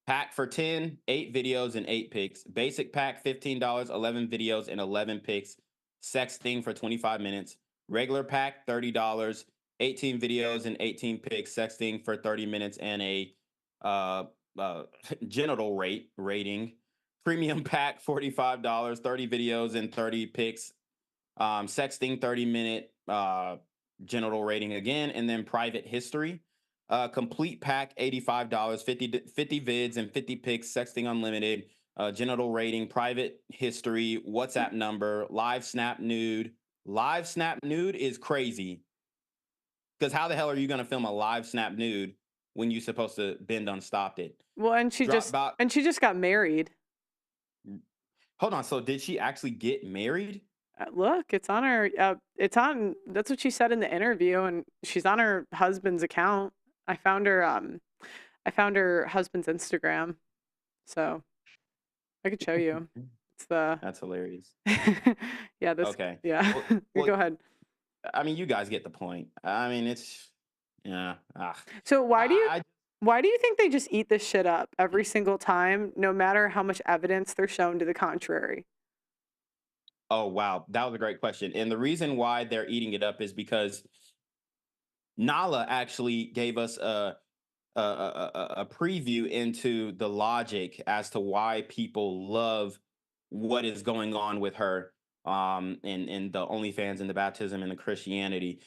Pack for 10, 8 videos and 8 pics. Basic pack, $15, 11 videos and 11 pics. Sexting for 25 minutes. Regular pack, $30, 18 videos and 18 pics. Sexting for 30 minutes and a uh, genital rating. Premium pack, $45, 30 videos and 30 pics. Sexting 30-minute genital rating again, and then private history. Complete pack, $85, 50 vids and 50 pics, sexting unlimited, genital rating, private history, WhatsApp number, live snap nude. Live snap nude is crazy. Because how the hell are you going to film a live snap nude when you're supposed to been done stopped it? Well, and she just got married. Hold on. So did she actually get married? Look, it's on her. It's on. That's what she said in the interview, and she's on her husband's account. I found her. I found her husband's Instagram, so I could show you. It's the. That's hilarious. Yeah. This. Okay. Yeah. Well, Go ahead. I mean, you guys get the point. I mean, it's yeah. So why do you I why do you think they just eat this shit up every single time, no matter how much evidence they're shown to the contrary? Oh wow, that was a great question. And the reason why they're eating it up is because Nala actually gave us a preview into the logic as to why people love what is going on with her in the OnlyFans and the baptism and the Christianity.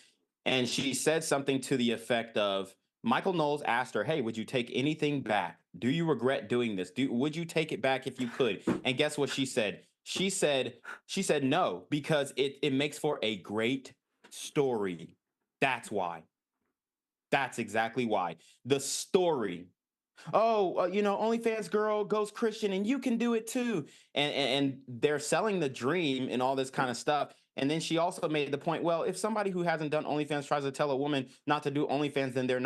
And she said something to the effect of Michael Knowles asked her, hey, would you take anything back? Do you regret doing this? Would you take it back if you could? And guess what she said? She said no, because it makes for a great story. That's why. That's exactly why. The story. Oh, OnlyFans girl goes Christian and you can do it too. And they're selling the dream and all this kind of stuff. And then she also made the point, well, if somebody who hasn't done OnlyFans tries to tell a woman not to do OnlyFans, then they're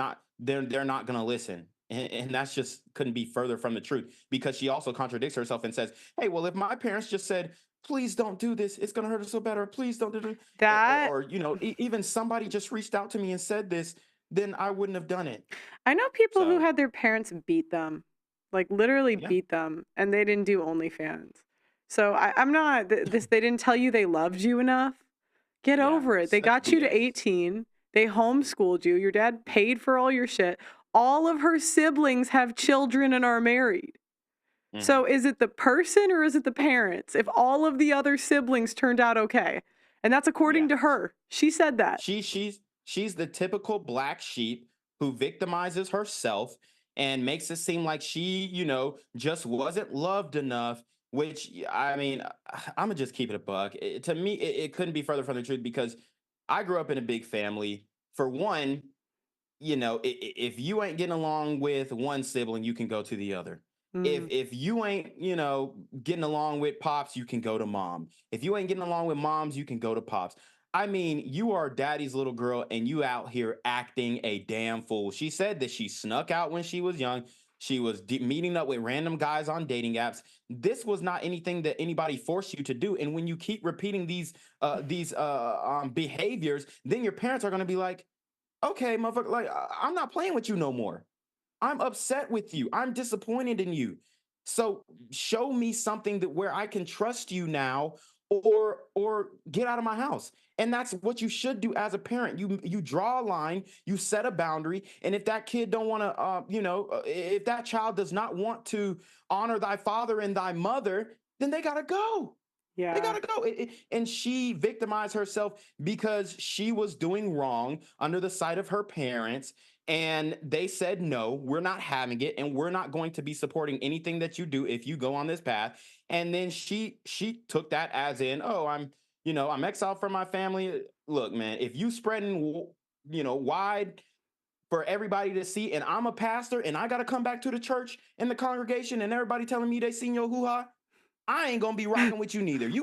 not going to listen. And that's just couldn't be further from the truth, because she also contradicts herself and says, hey, well, if my parents just said, please don't do this, it's going to hurt us so bad, or please don't do it. That Or even somebody just reached out to me and said this, then I wouldn't have done it. I know people who So had their parents beat them, like literally yeah, beat them, and they didn't do OnlyFans. So I'm not this. They didn't tell you they loved you enough. Get yeah, over it. They such got you to BS. 18. They homeschooled you. Your dad paid for all your shit. All of her siblings have children and are married. Mhm. So is it the person or is it the parents? If all of the other siblings turned out okay, and that's according Yeah. to her. She said that. She's the typical black sheep who victimizes herself and makes it seem like she, just wasn't loved enough. Which I mean, I'm gonna just keep it a buck. To me, it couldn't be further from the truth, because I grew up in a big family. For one, if you ain't getting along with one sibling, you can go to the other. If you ain't, getting along with pops, you can go to mom. If you ain't getting along with moms, you can go to pops. I mean, you are daddy's little girl and you out here acting a damn fool. She said that she snuck out when she was young. She was meeting up with random guys on dating apps. This was not anything that anybody forced you to do. And when you keep repeating these behaviors, then your parents are going to be like, okay, motherfucker, like I'm not playing with you no more. I'm upset with you. I'm disappointed in you. So show me something that where I can trust you now, or get out of my house. And that's what you should do as a parent. You draw a line, you set a boundary, and if that kid don't want to, if that child does not want to honor thy father and thy mother, then they gotta go. Yeah. They gotta go. And she victimized herself because she was doing wrong under the sight of her parents. And they said, no, we're not having it. And we're not going to be supporting anything that you do if you go on this path. And then she took that as in, oh, I'm exiled from my family. Look, man, if you spreading, wide for everybody to see, and I'm a pastor and I got to come back to the church and the congregation and everybody telling me they seen your hoo-ha, I ain't gonna be rocking with you neither. You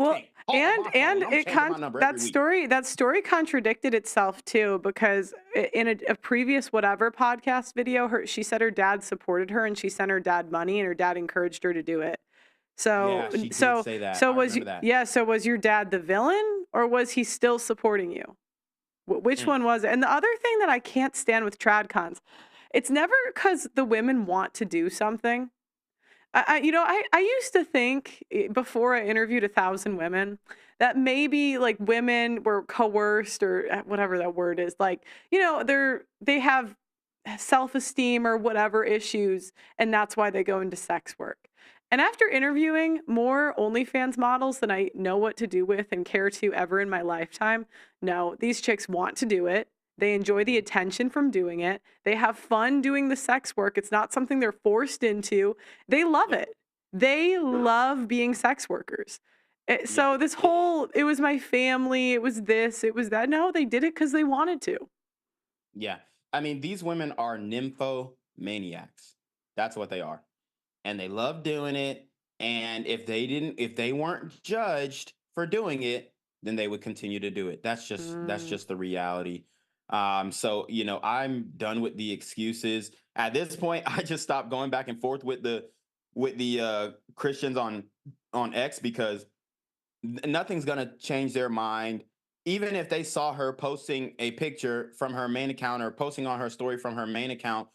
can't. And that story contradicted itself too, because in a previous whatever podcast video, she said her dad supported her and she sent her dad money and her dad encouraged her to do it. So yeah, she did say that. So was your dad the villain or was he still supporting you? Which one was it? And the other thing that I can't stand with tradcons, it's never because the women want to do something. I used to think before I interviewed 1,000 women that maybe like women were coerced or whatever that word is. Like, they have self-esteem or whatever issues, and that's why they go into sex work. And after interviewing more OnlyFans models than I know what to do with and care to ever in my lifetime, no, these chicks want to do it. They enjoy the attention from doing it. They have fun doing the sex work. It's not something they're forced into. They love it. They love being sex workers. So this whole, it was my family, it was this, it was that. No, they did it because they wanted to. Yeah. I mean, these women are nymphomaniacs. That's what they are. And they love doing it. And if they weren't judged for doing it, then they would continue to do it. That's just the reality. So, I'm done with the excuses. At this point, I just stopped going back and forth with the Christians on X because nothing's going to change their mind. Even if they saw her posting a picture from her main account or posting on her story from her main account,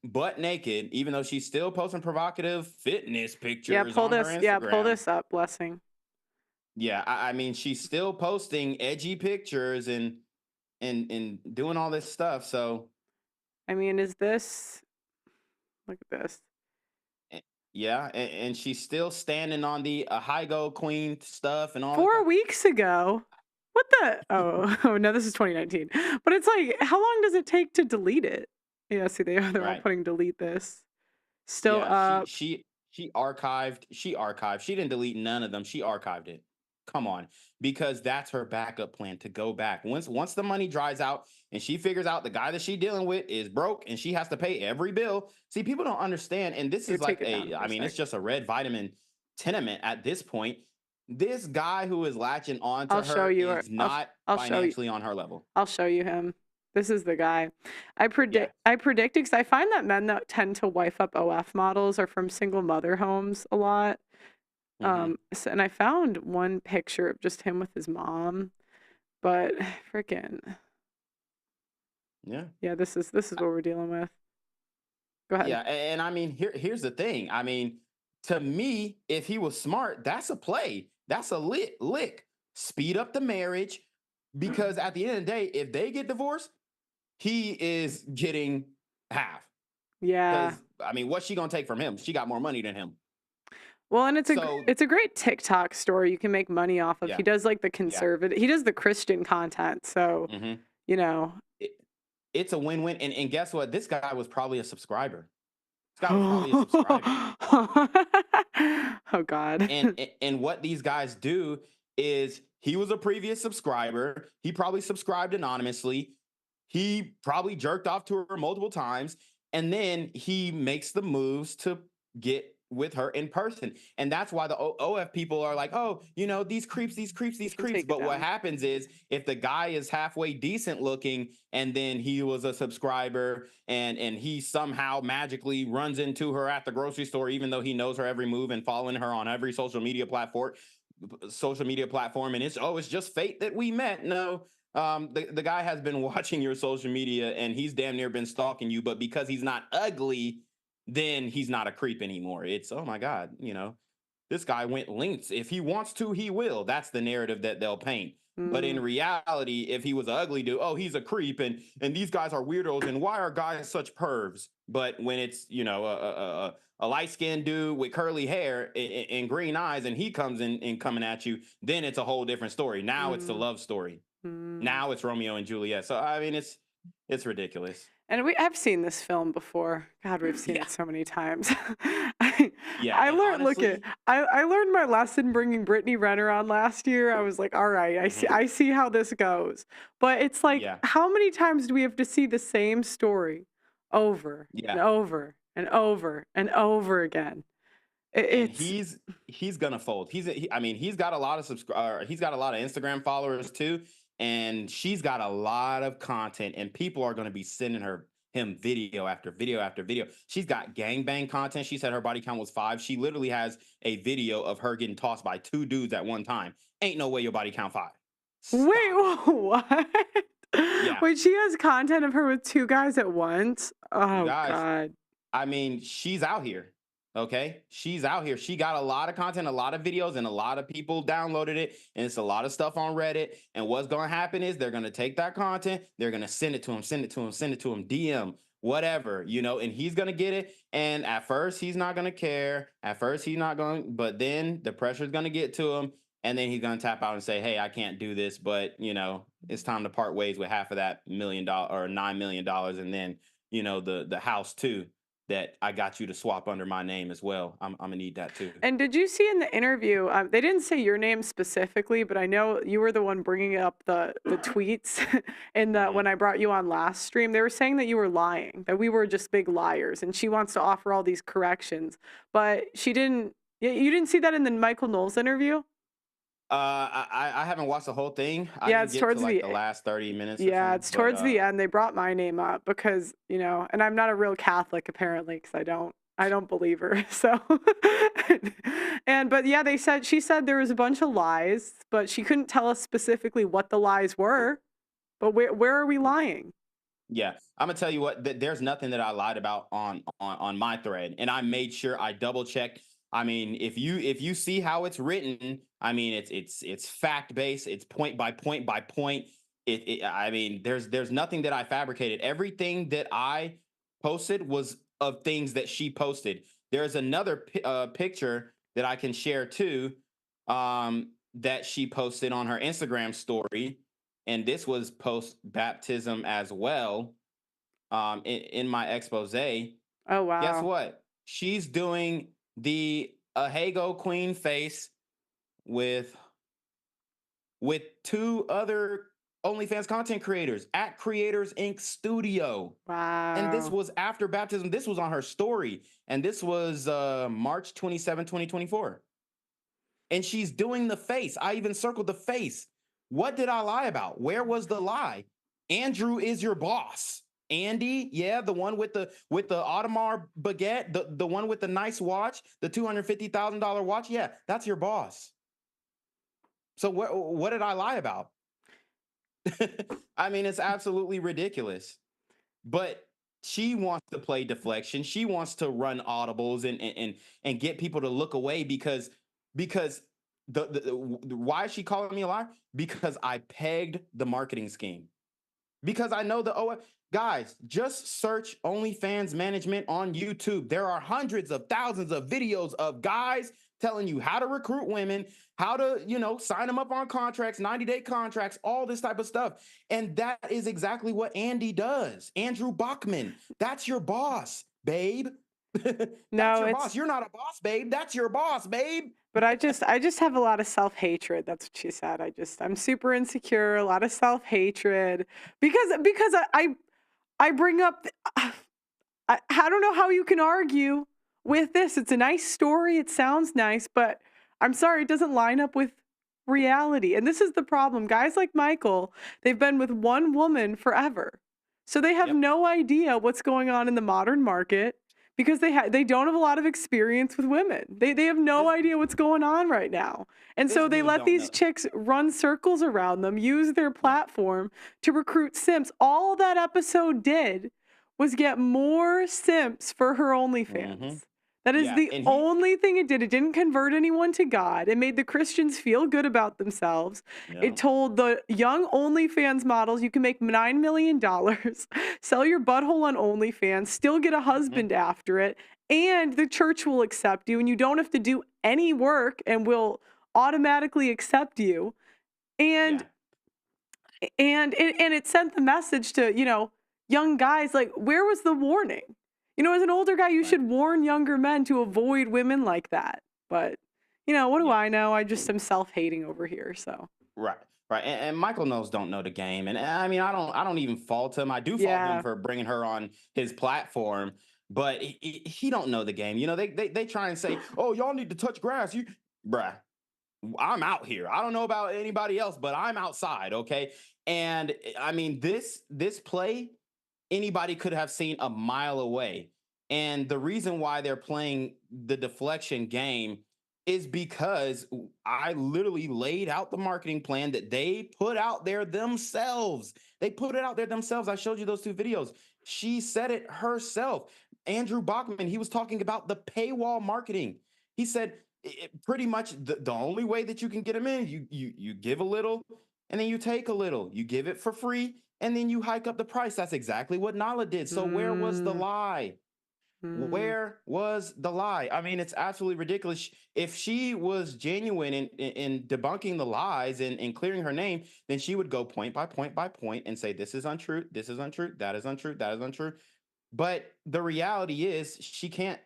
butt naked, even though she's still posting provocative fitness pictures on her Instagram. Yeah, pull this up, Blessing. Yeah, I mean, she's still posting edgy pictures and doing all this stuff. So, I mean, look at this. Yeah, and she's still standing on the Hygo Queen stuff and all. 4 weeks ago. What the? Oh no, this is 2019. But it's like, how long does it take to delete it? Yeah, see, they're all putting delete this. Still up. She archived. She didn't delete none of them. She archived it. Come on, because that's her backup plan to go back. Once the money dries out and she figures out the guy that she's dealing with is broke and she has to pay every bill. See, people don't understand. And this is like it's just a red vitamin tenement at this point. This guy who is latching on to her is not financially on her level. I'll show you him. This is the guy. I predict because I find that men that tend to wife up OF models are from single mother homes a lot. And I found one picture of just him with his mom, but freaking yeah, this is what we're dealing with. Go ahead. Yeah, and I mean, here's the thing. I mean, to me, if he was smart, that's a play. That's a lick. Speed up the marriage, because at the end of the day, if they get divorced, he is getting half. Yeah. I mean, what's she gonna take from him? She got more money than him. Well, and it's a great TikTok story you can make money off of. He does like the conservative, he does the Christian content. So, it's a win-win. And guess what? This guy was probably a subscriber. This guy was probably a subscriber. Oh God. And what these guys do is, he was a previous subscriber. He probably subscribed anonymously. He probably jerked off to her multiple times. And then he makes the moves to get with her in person. And that's why the OF people are like, oh, you know, these creeps. But what happens is if the guy is halfway decent looking and then he was a subscriber and he somehow magically runs into her at the grocery store, even though he knows her every move and following her on every social media platform, and it's just fate that we met. No, the guy has been watching your social media and he's damn near been stalking you, but because he's not ugly, then he's not a creep anymore. It's, oh my God, you know, this guy went lengths. If he wants to, he will. That's the narrative that they'll paint. But in reality, if he was an ugly dude, oh, he's a creep, and these guys are weirdos, and why are guys such pervs? But when it's, you know, a light-skinned dude with curly hair and green eyes, and he comes in and coming at you, then it's a whole different story. Now it's the love story. Now it's Romeo and Juliet. So I mean, it's ridiculous. And I've seen this film before. God, we've seen it so many times. Yeah, I learned. honestly, I learned my lesson bringing Brittany Renner on last year. I was like, all right, I see how this goes. But it's like, yeah, how many times do we have to see the same story over and yeah. over and over and over again? And It's he's gonna fold. I mean, he's got a lot of he's got a lot of Instagram followers too, and she's got a lot of content, and people are gonna be sending him video after video after video. She's got gangbang content. She said her body count was 5. She literally has a video of her getting tossed by 2 dudes at one time. Ain't no way your body count 5. Wait, Stop it. what? Yeah, Wait, she has content of her with 2 guys at once? you Oh guys. God. I mean, she's out here. Okay. She's out here. She got a lot of content, a lot of videos, and a lot of people downloaded it. And it's a lot of stuff on Reddit. And what's going to happen is they're going to take that content, they're going to send it to him, DM, whatever, you know, and he's going to get it. And at first, he's not going to care. At first, he's not going, but then the pressure's going to get to him. And then he's going to tap out and say, hey, I can't do this, but, you know, it's time to part ways with half of that $1 million or $9 million. And then, you know, the house too, that I got you to swap under my name as well. I'm gonna need that too. And did you see in the interview, they didn't say your name specifically, but I know you were the one bringing up the tweets when I brought you on last stream. They were saying that you were lying, that we were just big liars, and she wants to offer all these corrections, but she didn't. You didn't see that in the Michael Knowles interview? I haven't watched the whole thing. I Yeah, didn't it's get towards to like the the last 30 minutes or yeah, something. it's towards But the end. They brought my name up because, you know, and I'm not a real Catholic apparently because I don't believe her. So, but yeah, she said there was a bunch of lies, but she couldn't tell us specifically what the lies were. But where are we lying? yeah, I'm gonna tell you what. There's nothing that I lied about on my thread, and I made sure I double checked. I mean, if you see how it's written, I mean, it's fact based. It's point by point by point. I mean, there's nothing that I fabricated. Everything that I posted was of things that she posted. There's another picture that I can share too, that she posted on her Instagram story, and this was post baptism as well. In my expose. Oh Guess wow. what? She's doing the Ahego Queen face with 2 other OnlyFans content creators at Creators Inc. Studio. And this Wow. was after baptism. This was on her story. And this was March 27, 2024. And she's doing the face. I even circled the face. What did I lie about? Where was the lie? Andrew is your boss. Andy, yeah, the one with the Audemars baguette, the one with the nice watch, the $250,000 watch. Yeah, that's your boss. So what did I lie about? I mean, it's absolutely ridiculous. But she wants to play deflection. She wants to run audibles and get people to look away because why is she calling me a liar? Because I pegged the marketing scheme. Because I know guys, just search OnlyFans management on YouTube. There are hundreds of thousands of videos of guys telling you how to recruit women, how to, you know, sign them up on contracts, 90-day contracts, all this type of stuff. And that is exactly what Andy does. Andrew Bachman, that's your boss, babe. That's No, your it's boss. You're not a boss, babe. That's your boss, babe. but I just have a lot of self-hatred. That's what she said. I'm super insecure, a lot of self-hatred because I bring up I don't know how you can argue with this. It's a nice story. It sounds nice, but I'm sorry, it doesn't line up with reality. And this is the problem. Guys like Michael, they've been with one woman forever. So they have no idea what's going on in the modern market because they don't have a lot of experience with women. They have no idea what's going on right now. And so they let these chicks run circles around them, use their platform to recruit simps. All that episode did was get more simps for her OnlyFans. That is the only thing it did. It didn't convert anyone to God. It made the Christians feel good about themselves. It told the young OnlyFans models you can make $9 million, sell your butthole on OnlyFans, still get a husband after it, and the church will accept you, and you don't have to do any work and will automatically accept you. And it sent the message to, you know, young guys, like, where was the warning? You know, as an older guy, you should warn younger men to avoid women like that. But, you know, what do I know? I just am self-hating over here, so. Right. And Michael Knowles don't know the game. And I mean, I don't even fault him. I do fault him for bringing her on his platform, but he don't know the game. You know, they try and say, oh, y'all need to touch grass. Bruh, I'm out here. I don't know about anybody else, but I'm outside, okay? And I mean, this play, anybody could have seen a mile away. And the reason why they're playing the deflection game is because I literally laid out the marketing plan that they put out there themselves. They put it out there themselves. I showed you those 2 videos. She said it herself. Andrew Bachman, he was talking about the paywall marketing. He said pretty much the only way that you can get them in, you give a little and then you take a little. You give it for free and then you hike up the price. That's exactly what Nala did. So where was the lie? Where was the lie? I mean, it's absolutely ridiculous. If she was genuine in debunking the lies and clearing her name, then she would go point by point by point and say, this is untrue, this is untrue, that is untrue, that is untrue. But the reality is she can't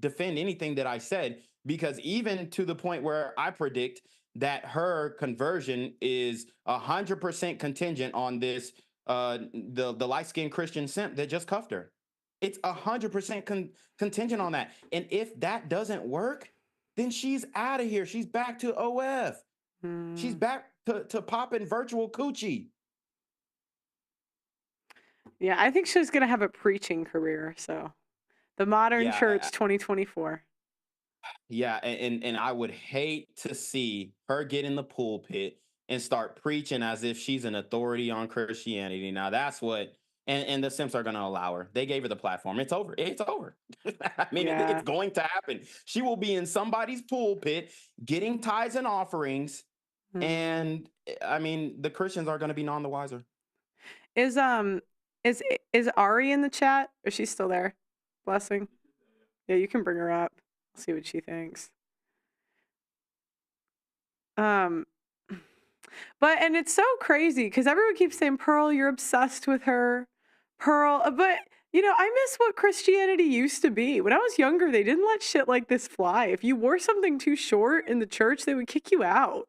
defend anything that I said, because even to the point where I predict that her conversion is 100% contingent on this, the light-skinned Christian simp that just cuffed her. It's 100% contingent on that. And if that doesn't work, then she's out of here. She's back to OF. She's back to popping virtual coochie. Yeah, I think she's going to have a preaching career. So the modern church 2024. Yeah, and I would hate to see her get in the pulpit and start preaching as if she's an authority on Christianity. Now that's what, and the simps are going to allow her. They gave her the platform. It's over. It's over. I mean, it's going to happen. She will be in somebody's pulpit getting tithes and offerings, and I mean, the Christians are going to be none the wiser. Is Ari in the chat? Is she still there? Blessing. Yeah, you can bring her up. See what she thinks. But and it's so crazy because everyone keeps saying, Pearl, you're obsessed with her. Pearl, but you know, I miss what Christianity used to be. When I was younger, they didn't let shit like this fly. If you wore something too short in the church, they would kick you out.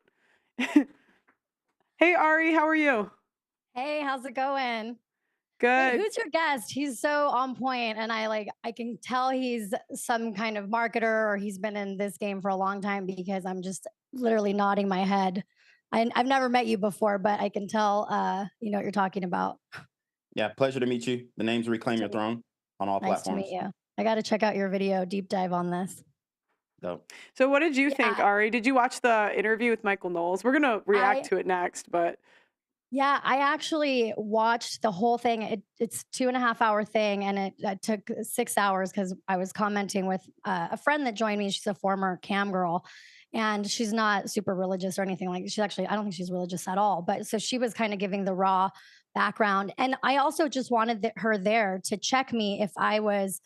Hey Ari, how are you? Hey, how's it going? Good. Wait, who's your guest? He's so on point, and I can tell he's some kind of marketer or he's been in this game for a long time because I'm just literally nodding my head. I've never met you before, but I can tell you know what you're talking about. Yeah, pleasure to meet you. The name's Reclaim Your Throne on all platforms. Nice to meet you. I got to check out your video deep dive on this. Dope. So what did you think, Ari? Did you watch the interview with Michael Knowles? We're gonna react to it next, but yeah, I actually watched the whole thing. It's 2.5 hour thing, and it took 6 hours because I was commenting with a friend that joined me. She's a former cam girl, and she's not super religious or anything like. She's actually, I don't think she's religious at all. But so she was kind of giving the raw background, and I also just wanted her there to check me if I was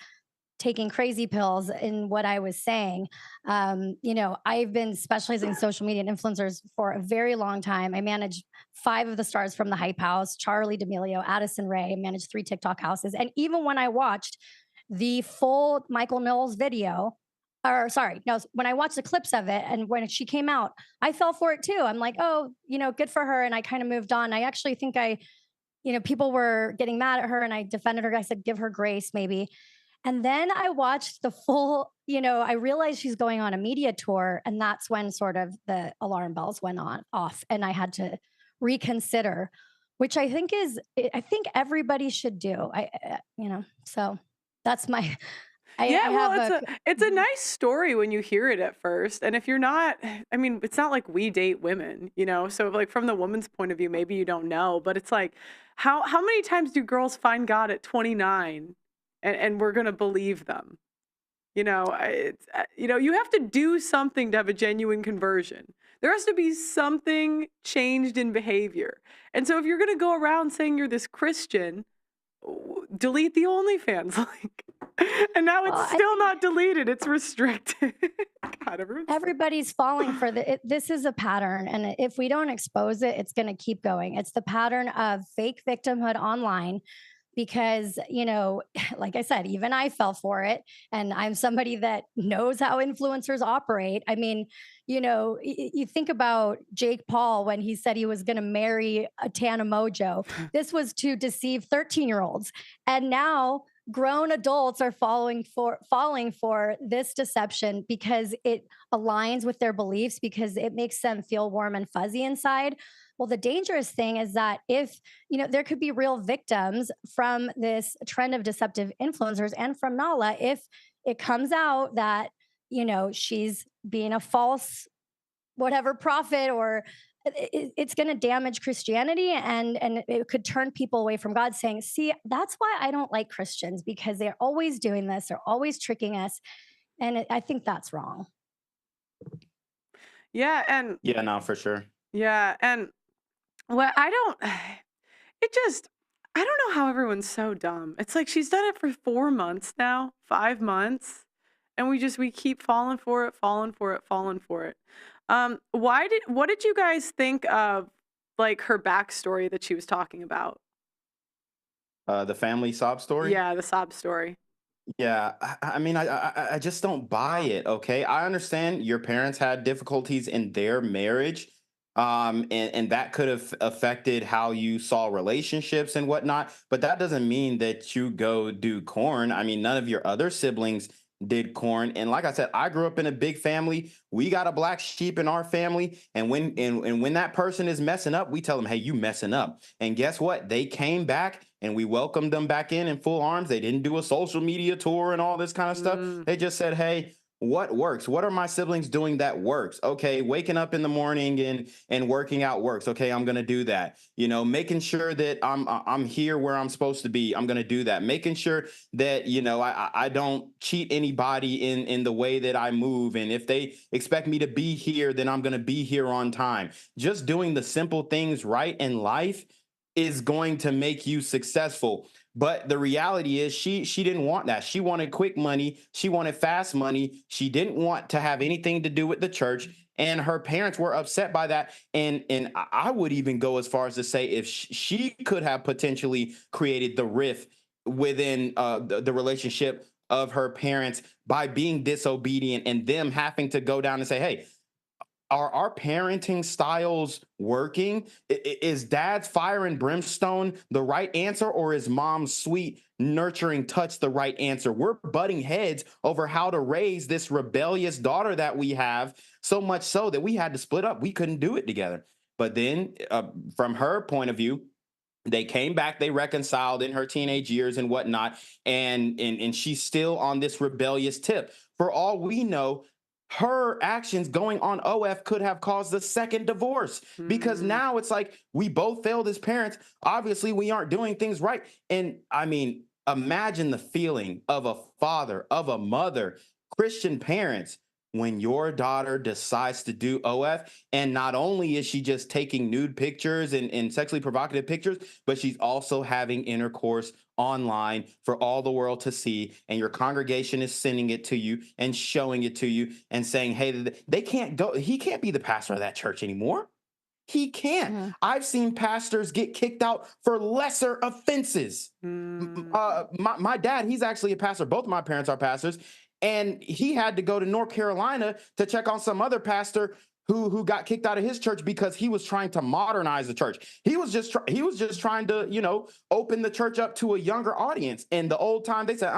taking crazy pills in what I was saying. You know, I've been specializing in social media and influencers for a very long time. I manage 5 of the stars from the Hype House, Charlie D'Amelio, Addison Rae, managed 3 TikTok houses. And even when I watched the full Michael Knowles video, when I watched the clips of it and when she came out, I fell for it too. I'm like, oh, you know, good for her. And I kind of moved on. I actually think people were getting mad at her and I defended her. I said, give her grace maybe. And then I watched the full, I realized she's going on a media tour. And that's when sort of the alarm bells went off. And I had to reconsider, which I think everybody should do. So that's my, Yeah, I well, have it's a nice story when you hear it at first. And if you're not, I mean, it's not like we date women, So like from the woman's point of view, maybe you don't know, but it's like how many times do girls find God at 29 and we're gonna believe them? You have to do something to have a genuine conversion. There has to be something changed in behavior. And so if you're gonna go around saying you're this Christian, delete the OnlyFans link. And now it's still not deleted. It's restricted. God, everybody's falling for this is a pattern. And if we don't expose it, it's going to keep going. It's the pattern of fake victimhood online because, like I said, even I fell for it. And I'm somebody that knows how influencers operate. I mean, you think about Jake Paul when he said he was going to marry a Tana Mojo. This was to deceive 13-year-olds. And now grown adults are falling for this deception because it aligns with their beliefs, because it makes them feel warm and fuzzy inside. Well, the dangerous thing is that if, there could be real victims from this trend of deceptive influencers and from Nala, if it comes out that, she's being a false whatever prophet, or it's going to damage Christianity and it could turn people away from God, saying, see, that's why I don't like Christians, because they're always doing this. They're always tricking us. And I think that's wrong. Yeah. And yeah, no, for sure. Yeah. And well, I don't know how everyone's so dumb. It's like she's done it for 4 months now, 5 months. And we keep falling for it. What did you guys think of like her backstory that she was talking about? The family sob story? Yeah, the sob story. Yeah, I mean, I just don't buy it. Okay, I understand your parents had difficulties in their marriage, and that could have affected how you saw relationships and whatnot. But that doesn't mean that you go do corn. I mean, none of your other siblings did corn. And like I said, I grew up in a big family. We got a black sheep in our family. And when that person is messing up, we tell them, hey, you messing up. And guess what? They came back and we welcomed them back in full arms. They didn't do a social media tour and all this kind of stuff. They just said, hey, what works? What are my siblings doing that works? Okay, waking up in the morning and working out works. Okay, I'm gonna do that. Making sure that I'm here where I'm supposed to be. I'm gonna do that. Making sure that I don't cheat anybody in the way that I move. And if they expect me to be here, then I'm gonna be here on time. Just doing the simple things right in life is going to make you successful. But the reality is she didn't want that. She wanted quick money. She wanted fast money. She didn't want to have anything to do with the church. And her parents were upset by that. And I would even go as far as to say if she could have potentially created the rift within the relationship of her parents by being disobedient and them having to go down and say, hey, are our parenting styles working? Is dad's fire and brimstone the right answer, or is mom's sweet, nurturing touch the right answer? We're butting heads over how to raise this rebellious daughter that we have, so much so that we had to split up. We couldn't do it together. But then from her point of view, they came back, they reconciled in her teenage years and whatnot, and she's still on this rebellious tip. For all we know, her actions going on OF could have caused a second divorce, because now it's like we both failed as parents. Obviously, we aren't doing things right. And I mean, imagine the feeling of a father, of a mother, Christian parents, when your daughter decides to do OF. And not only is she just taking nude pictures and sexually provocative pictures, but she's also having intercourse online for all the world to see. And your congregation is sending it to you and showing it to you and saying, hey, they can't go. He can't be the pastor of that church anymore. He can't. I've seen pastors get kicked out for lesser offenses. My dad, he's actually a pastor. Both of my parents are pastors. And he had to go to North Carolina to check on some other pastor who got kicked out of his church because he was trying to modernize the church. He was just trying to, open the church up to a younger audience. In the old time, they said,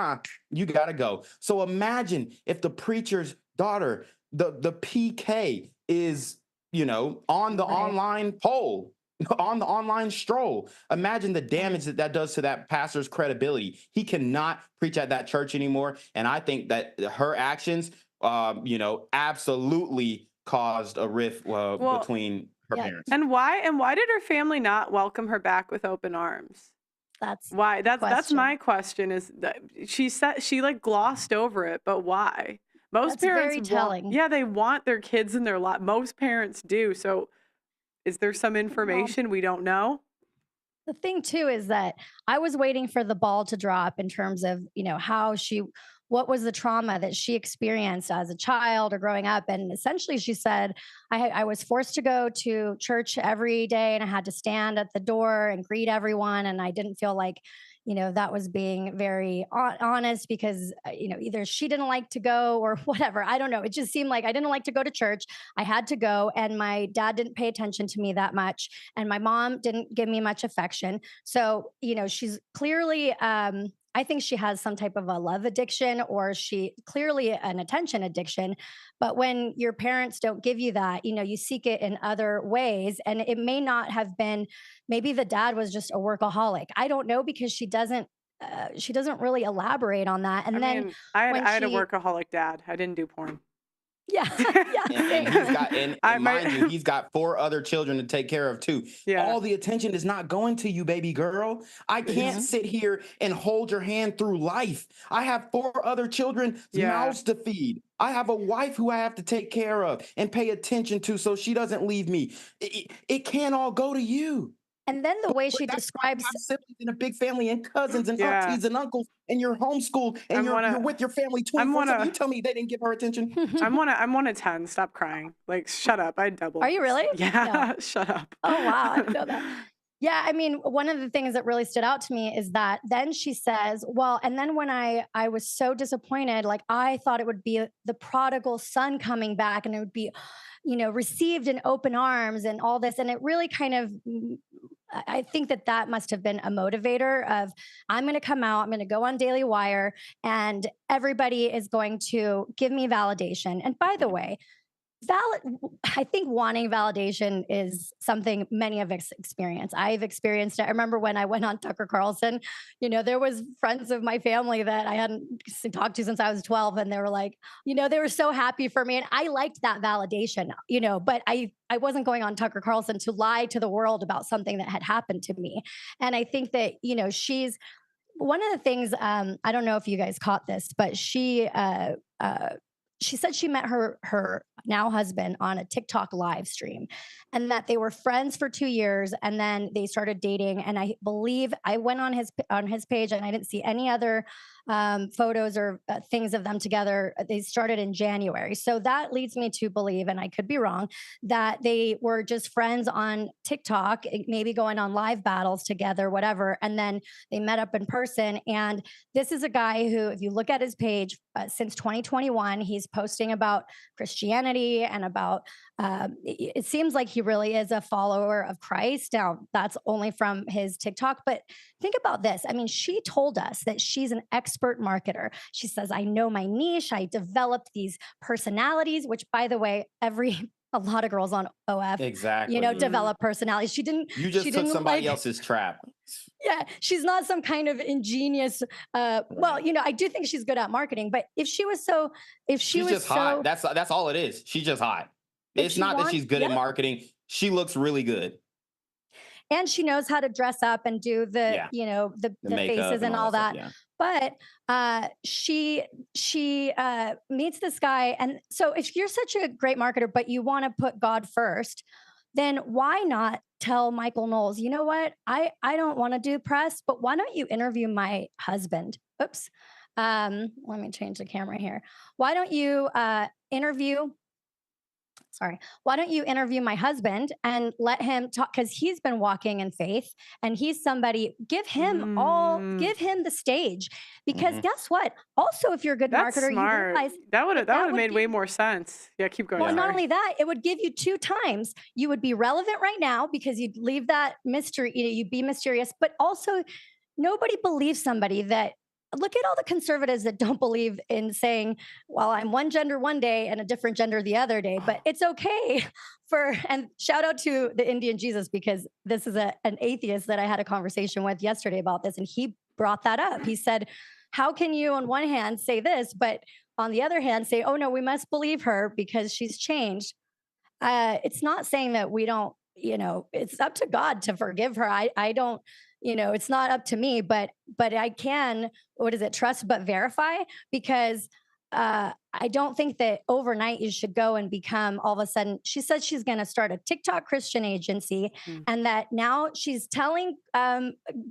you gotta go. So imagine if the preacher's daughter, the PK, is, on the online poll, on the online stroll. Imagine the damage that does to that pastor's credibility. He cannot preach at that church anymore. And I think that her actions, absolutely caused a rift between her parents. And why did her family not welcome her back with open arms? That's why. That's my question. Is that she said she glossed over it, but why? Most parents very telling. They want their kids in their life. Most parents do. So, is there some information we don't know? The thing too is that I was waiting for the ball to drop in terms of, what was the trauma that she experienced as a child or growing up. And essentially she said, I was forced to go to church every day and I had to stand at the door and greet everyone. And I didn't feel like, that was being very honest because, either she didn't like to go or whatever. I don't know. It just seemed like I didn't like to go to church. I had to go, and my dad didn't pay attention to me that much. And my mom didn't give me much affection. So, she's clearly, I think she has some type of a love addiction, or she clearly an attention addiction. But when your parents don't give you that, you seek it in other ways. And it may not have been, maybe the dad was just a workaholic. I don't know, because she doesn't really elaborate on that. And I had a workaholic dad. I didn't do porn. Yeah. And mind you, he's got 4 other children to take care of too. Yeah. All the attention is not going to you, baby girl. I can't sit here and hold your hand through life. I have 4 other children's mouths to feed. I have a wife who I have to take care of and pay attention to so she doesn't leave me. It can't all go to you. And then the way she describes siblings in a big family and cousins and aunties and uncles, and you're homeschooled and you're with your family 24/7. You tell me they didn't give her attention. I'm one of 10. Stop crying. Shut up. I double. Are you really? Yeah. No. Shut up. Oh wow, I didn't know that. Yeah, I mean, one of the things that really stood out to me is that then she says, well, and then when I was so disappointed, I thought it would be the prodigal son coming back and it would be, received in open arms and all this. And it really kind of, I think that must have been a motivator of, I'm going to come out, I'm going to go on Daily Wire, and everybody is going to give me validation. And by the way, I think wanting validation is something many of us experience. I've experienced it. I remember when I went on Tucker Carlson, there was friends of my family that I hadn't talked to since I was 12. And they were like, they were so happy for me. And I liked that validation, but I wasn't going on Tucker Carlson to lie to the world about something that had happened to me. And I think that, she's one of the things, I don't know if you guys caught this, but she said she met her now husband on a TikTok live stream, and that they were friends for 2 years, and then they started dating. And I believe I went on his page and I didn't see any other photos or things of them together. They started in January. So that leads me to believe, and I could be wrong, that they were just friends on TikTok, maybe going on live battles together, whatever. And then they met up in person. And this is a guy who, if you look at his page, since 2021, he's posting about Christianity and about, it seems like he really is a follower of Christ. Now, that's only from his TikTok, but think about this. I mean, she told us that she's an expert marketer. She says, I know my niche. I developed these personalities, which, by the way, a lot of girls on OF, develop personalities. You just took somebody else's trap. Yeah, she's not some kind of ingenious. Well, I do think she's good at marketing, but she's just hot. That's all it is. She's just hot. It's not that she's good at marketing. She looks really good. And she knows how to dress up and do the faces and all that. Stuff, But she meets this guy. And so if you're such a great marketer, but you want to put God first, then why not tell Michael Knowles, you know what? I don't want to do press, but why don't you interview my husband? Oops. Let me change the camera here. Why don't you interview sorry, why don't you interview my husband and let him talk? Because he's been walking in faith and he's somebody, give him the stage. Because Mhm. guess what? Also, if you're a good That's marketer, you smart. realize That would that have would made give way you, more sense. Yeah, keep going. well, not Sorry. only that, it would give you two times. You would be relevant right now because you'd leave that mystery, you'd be mysterious, but also nobody believes somebody that, look at all the conservatives that don't believe in saying, well, I'm one gender one day and a different gender the other day, but it's okay for, and shout out to the Indian Jesus, because this is an atheist that I had a conversation with yesterday about this. And he brought that up. He said, how can you on one hand say this, but on the other hand say, oh no, we must believe her because she's changed. It's not saying that we don't, it's up to God to forgive her. I don't, it's not up to me, but I can, what is it, trust but verify, because I don't think that overnight you should go and become all of a sudden. She said she's going to start a TikTok Christian agency, and that now she's telling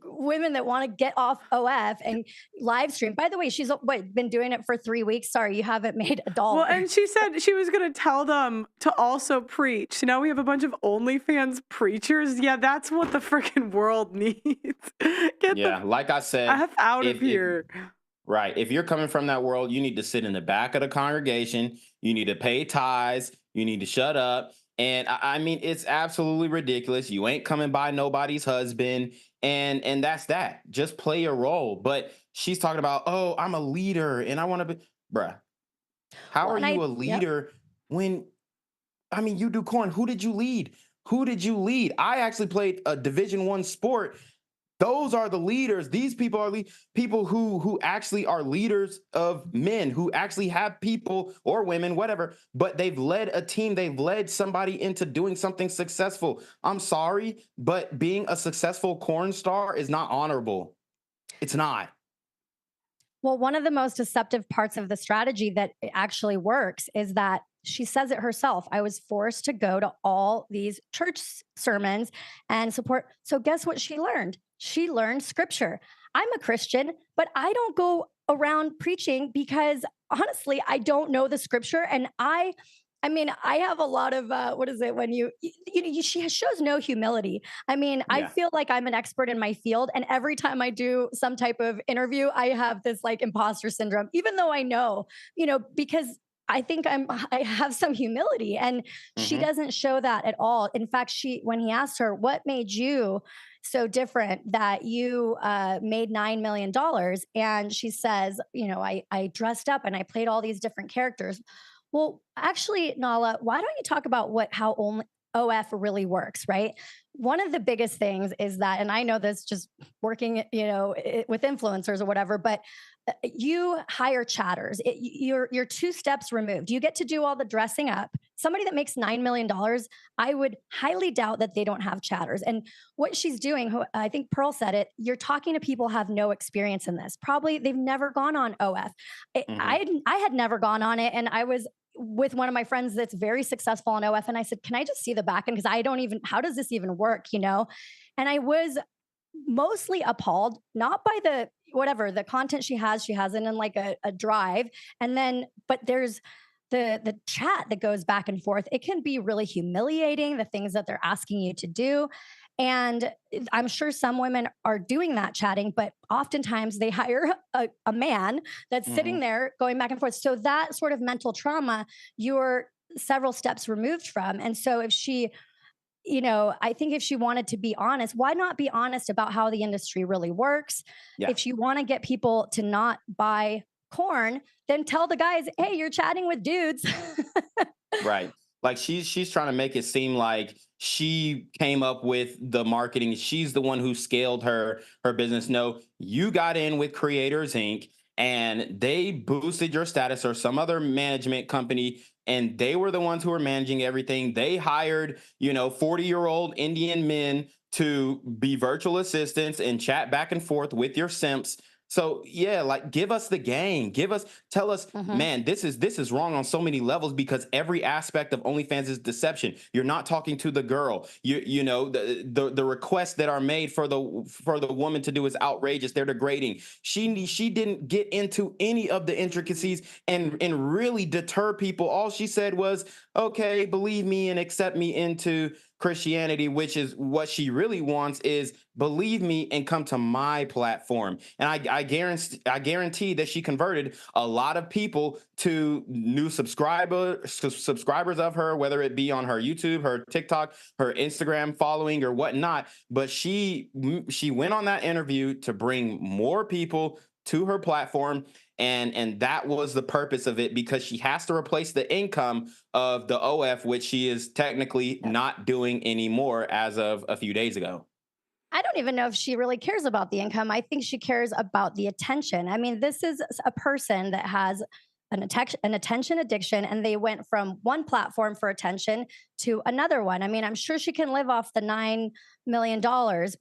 women that want to get off OF and live stream. By the way, she's been doing it for 3 weeks. Sorry, you haven't made a dollar. Well, and she said she was going to tell them to also preach. So now we have a bunch of OnlyFans preachers. Yeah, that's what the freaking world needs. Get Yeah, like I said, the F out of if here. right, if you're coming from that world, you need to sit in the back of the congregation. You need to pay tithes. You need to shut up. And I mean, it's absolutely ridiculous. You ain't coming by nobody's husband, and that's that. Just play your role. But she's talking about, oh, I'm a leader, and I want to be, bruh. How Well, are and you a yep. leader when? I mean, you do corn. Who did you lead? Who did you lead? I actually played a Division I sport. Those are the leaders. These people are people who actually are leaders of men, who actually have people or women, whatever, but they've led a team. They've led somebody into doing something successful. I'm sorry, but being a successful corn star is not honorable. It's not. Well, one of the most deceptive parts of the strategy that actually works is that she says it herself. I was forced to go to all these church sermons and support. So, guess what she learned? She learned scripture. I'm a Christian, but I don't go around preaching because honestly, I don't know the scripture. And I mean, I have a lot of what is it when she shows no humility. I mean, I Yeah. feel like I'm an expert in my field, and every time I do some type of interview, I have this like imposter syndrome, even though I know, because I think I have some humility, and she Mhm. doesn't show that at all. In fact, when he asked her what made you so different that you made $9 million, and she says, I dressed up and I played all these different characters. Well, actually, Nala, why don't you talk about how only OF really works, right? One of the biggest things is that, and I know this just working, with influencers or whatever, but you hire chatters. You're two steps removed. You get to do all the dressing up. Somebody that makes $9 million, I would highly doubt that they don't have chatters. And what she's doing, I think Pearl said it, you're talking to people who have no experience in this. Probably they've never gone on OF. I had never gone on it, and I was with one of my friends that's very successful on OF, and I said, can I just see the back end? Because I don't even, how does this even work? And I was mostly appalled, not by the content she has it in like a drive, and then but there's the chat that goes back and forth. It can be really humiliating, the things that they're asking you to do. And I'm sure some women are doing that chatting, but oftentimes they hire a man that's sitting there going back and forth. So that sort of mental trauma, you're several steps removed from. And so if she, I think if she wanted to be honest, why not be honest about how the industry really works? Yeah. If you want to get people to not buy corn, then tell the guys, hey, you're chatting with dudes. Right. Like she's trying to make it seem like she came up with the marketing. She's the one who scaled her business. No, you got in with Creators Inc. and they boosted your status, or some other management company, and they were the ones who were managing everything. They hired, 40-year-old Indian men to be virtual assistants and chat back and forth with your simps. So yeah, like give us the game. Tell us, man, this is wrong on so many levels because every aspect of OnlyFans is deception. You're not talking to the girl. You know, the requests that are made for the woman to do is outrageous. They're degrading. She didn't get into any of the intricacies and really deter people. All she said was, okay, believe me and accept me into Christianity, which is what she really wants, is believe me and come to my platform. And I guarantee that she converted a lot of people to new subscribers of her, whether it be on her YouTube, her TikTok, her Instagram following or whatnot. But she went on that interview to bring more people to her platform. And that was the purpose of it, because she has to replace the income of the OF, which she is technically not doing anymore as of a few days ago. I don't even know if she really cares about the income. I think she cares about the attention. I mean, this is a person that has an attention addiction, and they went from one platform for attention to another one. I mean, I'm sure she can live off the $9 million,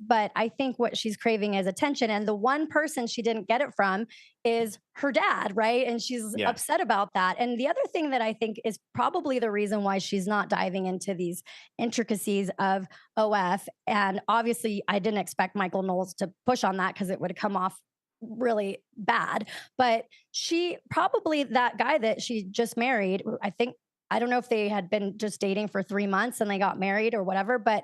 but I think what she's craving is attention. And the one person she didn't get it from is her dad, right? And she's upset about that. And the other thing that I think is probably the reason why she's not diving into these intricacies of OF, and obviously I didn't expect Michael Knowles to push on that because it would have come off really bad, but she probably, that guy that she just married, I don't know if they had been just dating for 3 months and they got married or whatever, but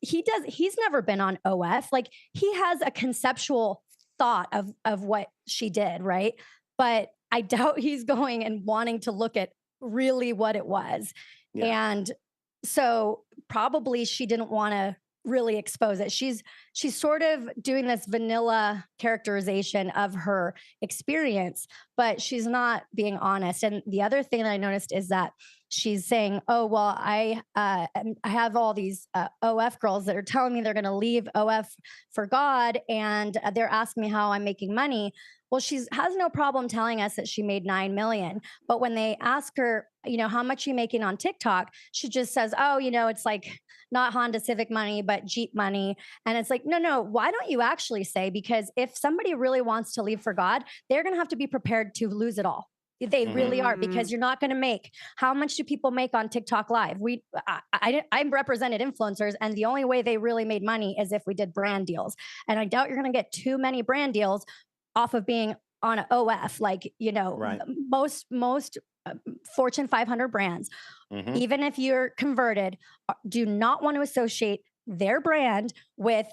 he's never been on OF. Like, he has a conceptual thought of what she did, right? But I doubt he's going and wanting to look at really what it was. And so probably she didn't want to really expose it. She's sort of doing this vanilla characterization of her experience, but she's not being honest. And the other thing that I noticed is that she's saying, oh, well, I have all these OF girls that are telling me they're going to leave OF for God, and they're asking me how I'm making money. Well, she has no problem telling us that she made 9 million. But when they ask her, how much are you making on TikTok? She just says, oh, it's like not Honda Civic money, but Jeep money. And it's like, no, why don't you actually say? Because if somebody really wants to leave for God, they're going to have to be prepared to lose it all. They really are, because you're not going to make. How much do people make on TikTok Live? I represented influencers, and the only way they really made money is if we did brand deals. And I doubt you're going to get too many brand deals off of being on an OF, like, most Fortune 500 brands, even if you're converted, do not want to associate their brand with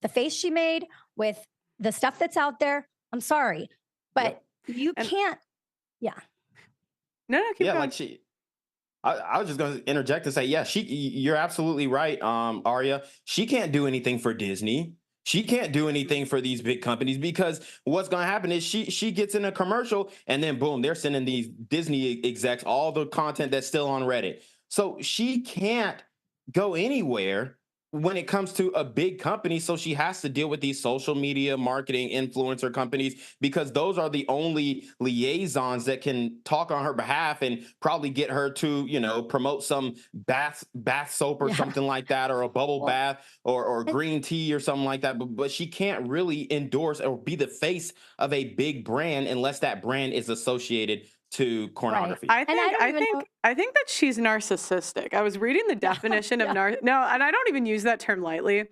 the face she made, with the stuff that's out there. I'm sorry, but you can't. No, keep going. Like I was just going to interject to say, you're absolutely right, Aria. She can't do anything for Disney. She can't do anything for these big companies, because what's going to happen is she gets in a commercial and then boom, they're sending these Disney execs all the content that's still on Reddit. So she can't go anywhere when it comes to a big company. So she has to deal with these social media marketing influencer companies, because those are the only liaisons that can talk on her behalf and probably get her to, promote some bath soap or something like that, or a bubble bath or green tea or something like that. But she can't really endorse or be the face of a big brand unless that brand is associated to pornography. I think that she's narcissistic. I was reading the definition of and I don't even use that term lightly,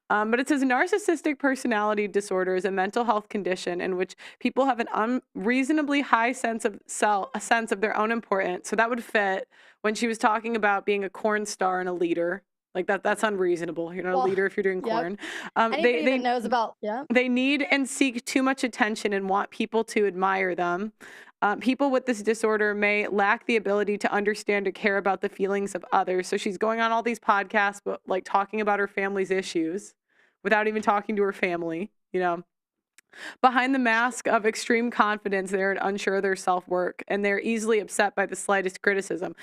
but it says narcissistic personality disorder is a mental health condition in which people have an unreasonably high sense of self, a sense of their own importance. So that would fit when she was talking about being a corn star and a leader. Like that's unreasonable. You're not a leader if you're doing corn. Anybody even knows about They need and seek too much attention and want people to admire them. People with this disorder may lack the ability to understand or care about the feelings of others. So she's going on all these podcasts, but like talking about her family's issues without even talking to her family, Behind the mask of extreme confidence, they're unsure of their self-worth, and they're easily upset by the slightest criticism.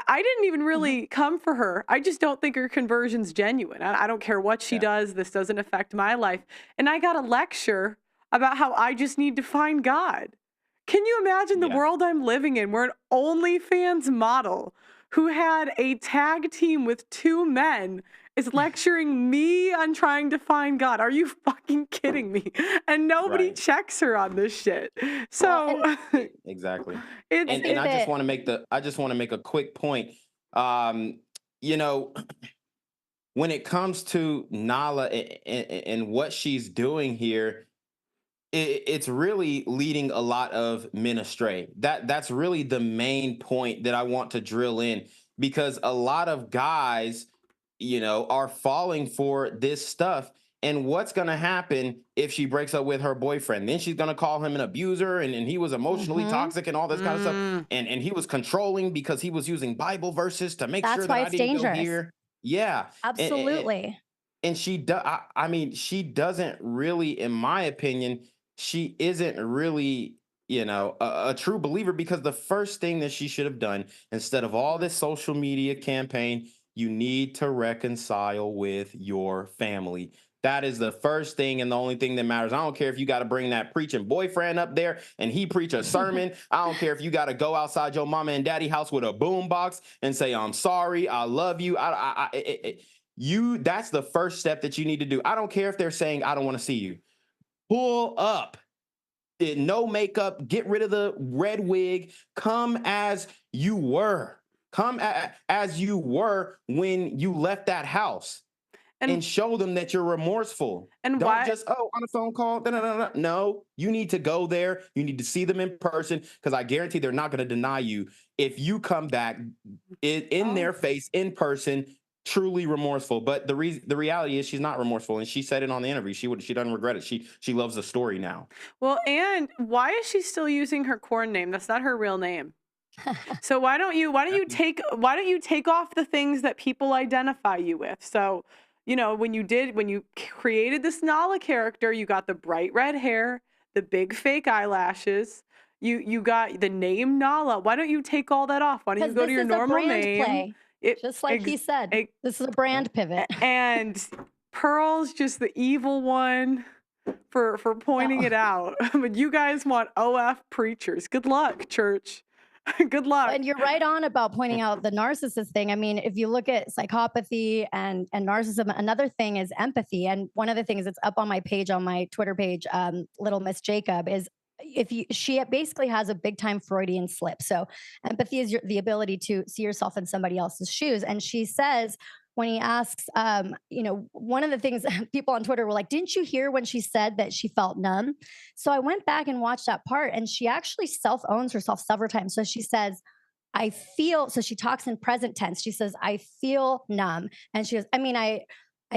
I didn't even really come for her. I just don't think her conversion's genuine. I don't care what she does. This doesn't affect my life. And I got a lecture about how I just need to find God. Can you imagine the world I'm living in, where an OnlyFans model who had a tag team with 2 men is lecturing me on trying to find God. Are you fucking kidding me? And nobody Right. checks her on this shit. So Exactly. it's And I just want to make a quick point. You know, when it comes to Nala and what she's doing here, it's really leading a lot of men astray. That's really the main point that I want to drill in, because a lot of guys, are falling for this stuff. And what's going to happen if she breaks up with her boyfriend? Then she's going to call him an abuser, and he was emotionally toxic and all this kind of stuff. And he was controlling because he was using Bible verses to make That's sure why that I it's didn't go dangerous. here. Yeah. Absolutely. And she does. I mean, she doesn't really, in my opinion, she isn't really, a true believer, because the first thing that she should have done, instead of all this social media campaign, you need to reconcile with your family. That is the first thing and the only thing that matters. I don't care if you got to bring that preaching boyfriend up there and he preach a sermon. I don't care if you got to go outside your mama and daddy house with a boom box and say, I'm sorry, I love you. That's the first step that you need to do. I don't care if they're saying, I don't want to see you. Pull up. No makeup, get rid of the red wig, come as you were. Come as you were when you left that house, and show them that you're remorseful. And don't just, on a phone call. No, you need to go there. You need to see them in person, because I guarantee they're not going to deny you if you come back in their face, in person, truly remorseful. But the reality is she's not remorseful, and she said it on the interview. She doesn't regret it. She loves the story now. Well, and why is she still using her corn name? That's not her real name. So why don't you take off the things that people identify you with? So, when you created this Nala character, you got the bright red hair, the big fake eyelashes, you got the name Nala. Why don't you take all that off? Why don't you go to your normal name? Just like he said, this is a brand pivot. And Pearl's just the evil one for pointing it out. But you guys want OF preachers. Good luck, church. Good luck. And you're right on about pointing out the narcissist thing. I mean, if you look at psychopathy and narcissism, another thing is empathy. And one of the things that's up on my page, on my Twitter page, Little Miss Jacob, is she basically has a big time Freudian slip. So empathy is the ability to see yourself in somebody else's shoes. And she says, when he asks, one of the things people on Twitter were like, didn't you hear when she said that she felt numb? So I went back and watched that part, and she actually self-owns herself several times. So she says, so she talks in present tense. She says, I feel numb. And she goes, I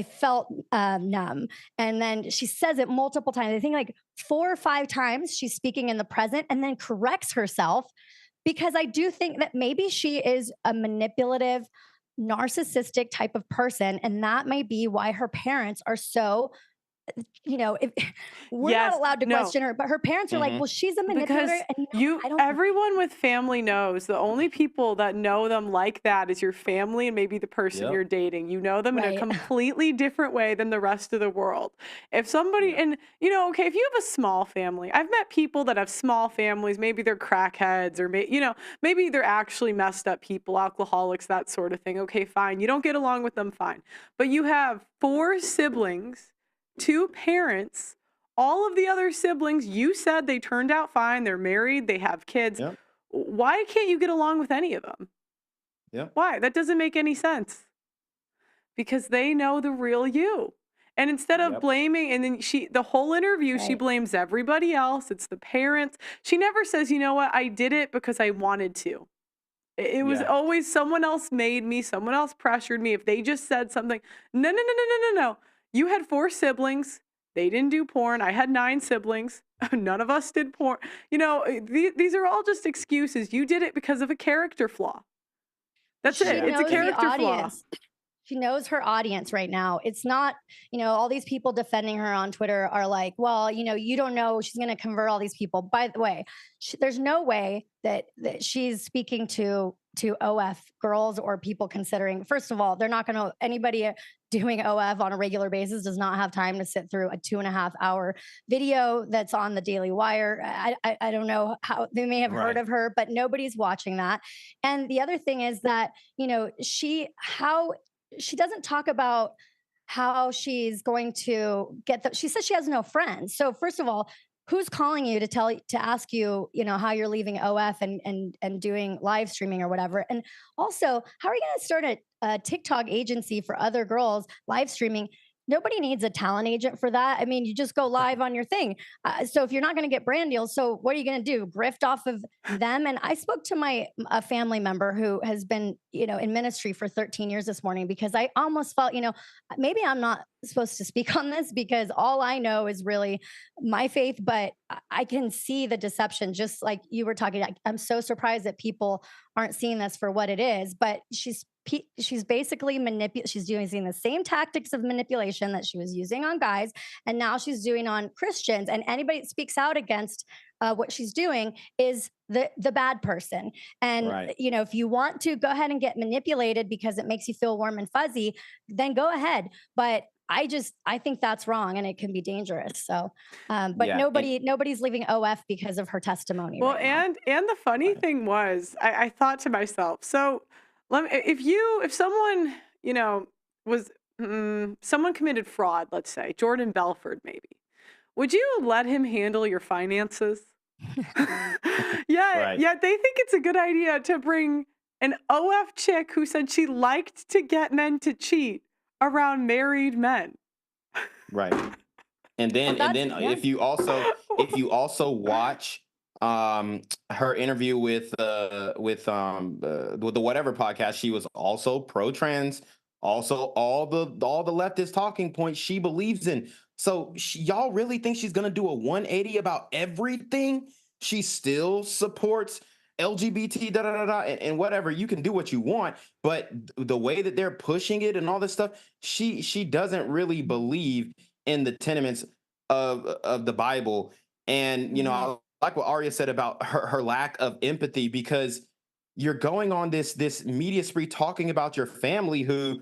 felt numb. And then she says it multiple times. I think like 4 or 5 times she's speaking in the present, and then corrects herself, because I do think that maybe she is a manipulative, narcissistic type of person. And that may be why her parents are so, we're not allowed to question her, but her parents are like, well, she's a manipulator. Because everyone with family knows the only people that know them like that is your family and maybe the person you're dating. You know them in a completely different way than the rest of the world. If somebody, if you have a small family, I've met people that have small families, maybe they're crackheads, or maybe they're actually messed up people, alcoholics, that sort of thing. Okay, fine. You don't get along with them, fine. But you have 4 siblings, 2 parents, all of the other siblings, you said they turned out fine. They're married. They have kids. Yep. Why can't you get along with any of them? Yep. Why? That doesn't make any sense. Because they know the real you. And instead of blaming, and then the whole interview, she blames everybody else. It's the parents. She never says, you know what, I did it because I wanted to. It was always someone else made me, someone else pressured me. If they just said something, no. You had 4 siblings. They didn't do porn. I had 9 siblings. None of us did porn. These are all just excuses. You did it because of a character flaw. That's it. It's a character flaw. She knows her audience right now. It's not, all these people defending her on Twitter are like, well, you don't know, she's going to convert all these people. By the way, there's no way that she's speaking to OF girls or people considering, first of all, they're not going to, anybody doing OF on a regular basis does not have time to sit through a 2.5-hour video that's on the Daily Wire. I don't know how they may have heard of her, but nobody's watching that. And the other thing is that, she doesn't talk about how she's going to get the, she says she has no friends. So first of all, who's calling you to ask you, how you're leaving OF and doing live streaming or whatever? And also, how are you going to start a TikTok agency for other girls live streaming? Nobody needs a talent agent for that. I mean, you just go live on your thing. So if you're not going to get brand deals, so what are you going to do? Grift off of them? And I spoke to a family member who has been, in ministry for 13 years this morning, because I almost felt, maybe I'm not supposed to speak on this because all I know is really my faith, but I can see the deception, just like you were talking. I'm so surprised that people aren't seeing this for what it is, but she's basically she's using the same tactics of manipulation that she was using on guys, and now she's doing on Christians. And anybody that speaks out against what she's doing is the bad person. And Right. if you want to go ahead and get manipulated because it makes you feel warm and fuzzy, then go ahead. But I think that's wrong, and it can be dangerous. So, but Yeah, nobody's leaving OF because of her testimony. Well, right now. and the funny thing was, I thought to myself, so if someone was someone committed fraud, let's say Jordan Belford, maybe, would you let him handle your finances? Yeah, Right. yeah, they think it's a good idea to bring an OF chick who said she liked to get men to cheat around married men. Right. And then yeah. if you also watch her interview with the whatever podcast, she was also pro trans, also all the leftist talking points she believes in. So y'all really think she's gonna do a 180 about everything? She still supports LGBT, and whatever. You can do what you want, but the way that they're pushing it and all this stuff, she doesn't really believe in the tenements of the Bible. And I like what Arya said about her lack of empathy, because you're going on this media spree talking about your family who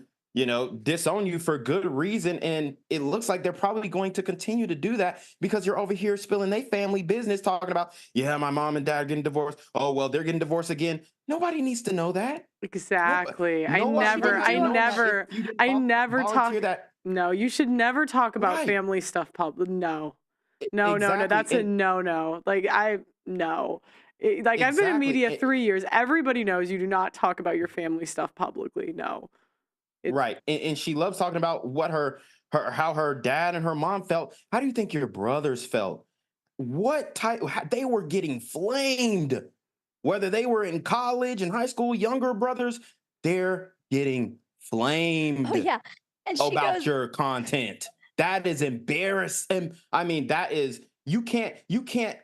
disown you for good reason, and it looks like they're probably going to continue to do that because you're over here spilling their family business, talking about, yeah, my mom and dad are getting divorced. Oh well, they're getting divorced again. Nobody needs to know that. Exactly. I Nobody never, needs to I know that. never, If you didn't I never talk. volunteer that. No, you should never talk about Right. family stuff public. No, no, Exactly. that's a And no. Like no. Like I've been in exactly. media 3 years. Everybody knows you do not talk about your family stuff publicly. No. Right. And she loves talking about what how her dad and her mom felt. How do you think your brothers felt? They were getting flamed, whether they were in college and high school, younger brothers, they're getting flamed Oh yeah, and she about goes, your content. That is embarrassing. I mean, that is, you can't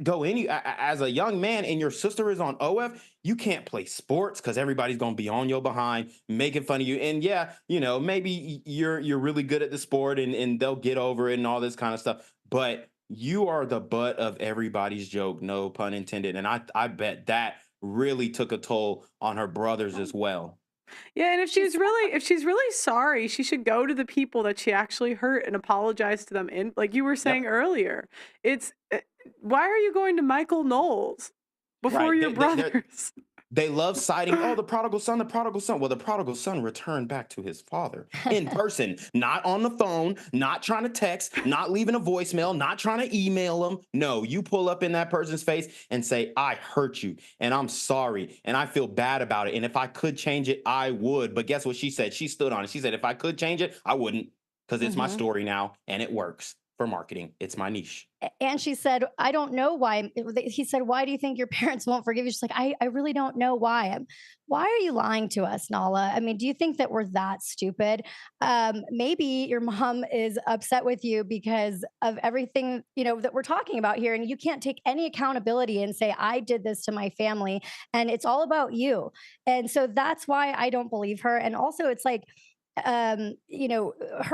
go as a young man and your sister is on OF, you can't play sports because everybody's gonna be on your behind, making fun of you. And yeah, maybe you're really good at the sport and they'll get over it and all this kind of stuff. But you are the butt of everybody's joke, no pun intended. And I bet that really took a toll on her brothers as well. Yeah, and if she's really sorry, she should go to the people that she actually hurt and apologize to them. In like you were saying earlier, it's why are you going to Michael Knowles before Right. your brothers? They love citing, the prodigal son, the prodigal son. Well, the prodigal son returned back to his father in person, not on the phone, not trying to text, not leaving a voicemail, not trying to email them. No, you pull up in that person's face and say, I hurt you and I'm sorry and I feel bad about it. And if I could change it, I would. But guess what she said? She stood on it. She said, if I could change it, I wouldn't, because it's my story now and it works for marketing. It's my niche. And she said, I don't know why. He said, why do you think your parents won't forgive you? She's like, I really don't know why. Why are you lying to us, Nala? I mean, do you think that we're that stupid? Maybe your mom is upset with you because of everything, that we're talking about here. And you can't take any accountability and say, I did this to my family and it's all about you. And so that's why I don't believe her. And also it's like, her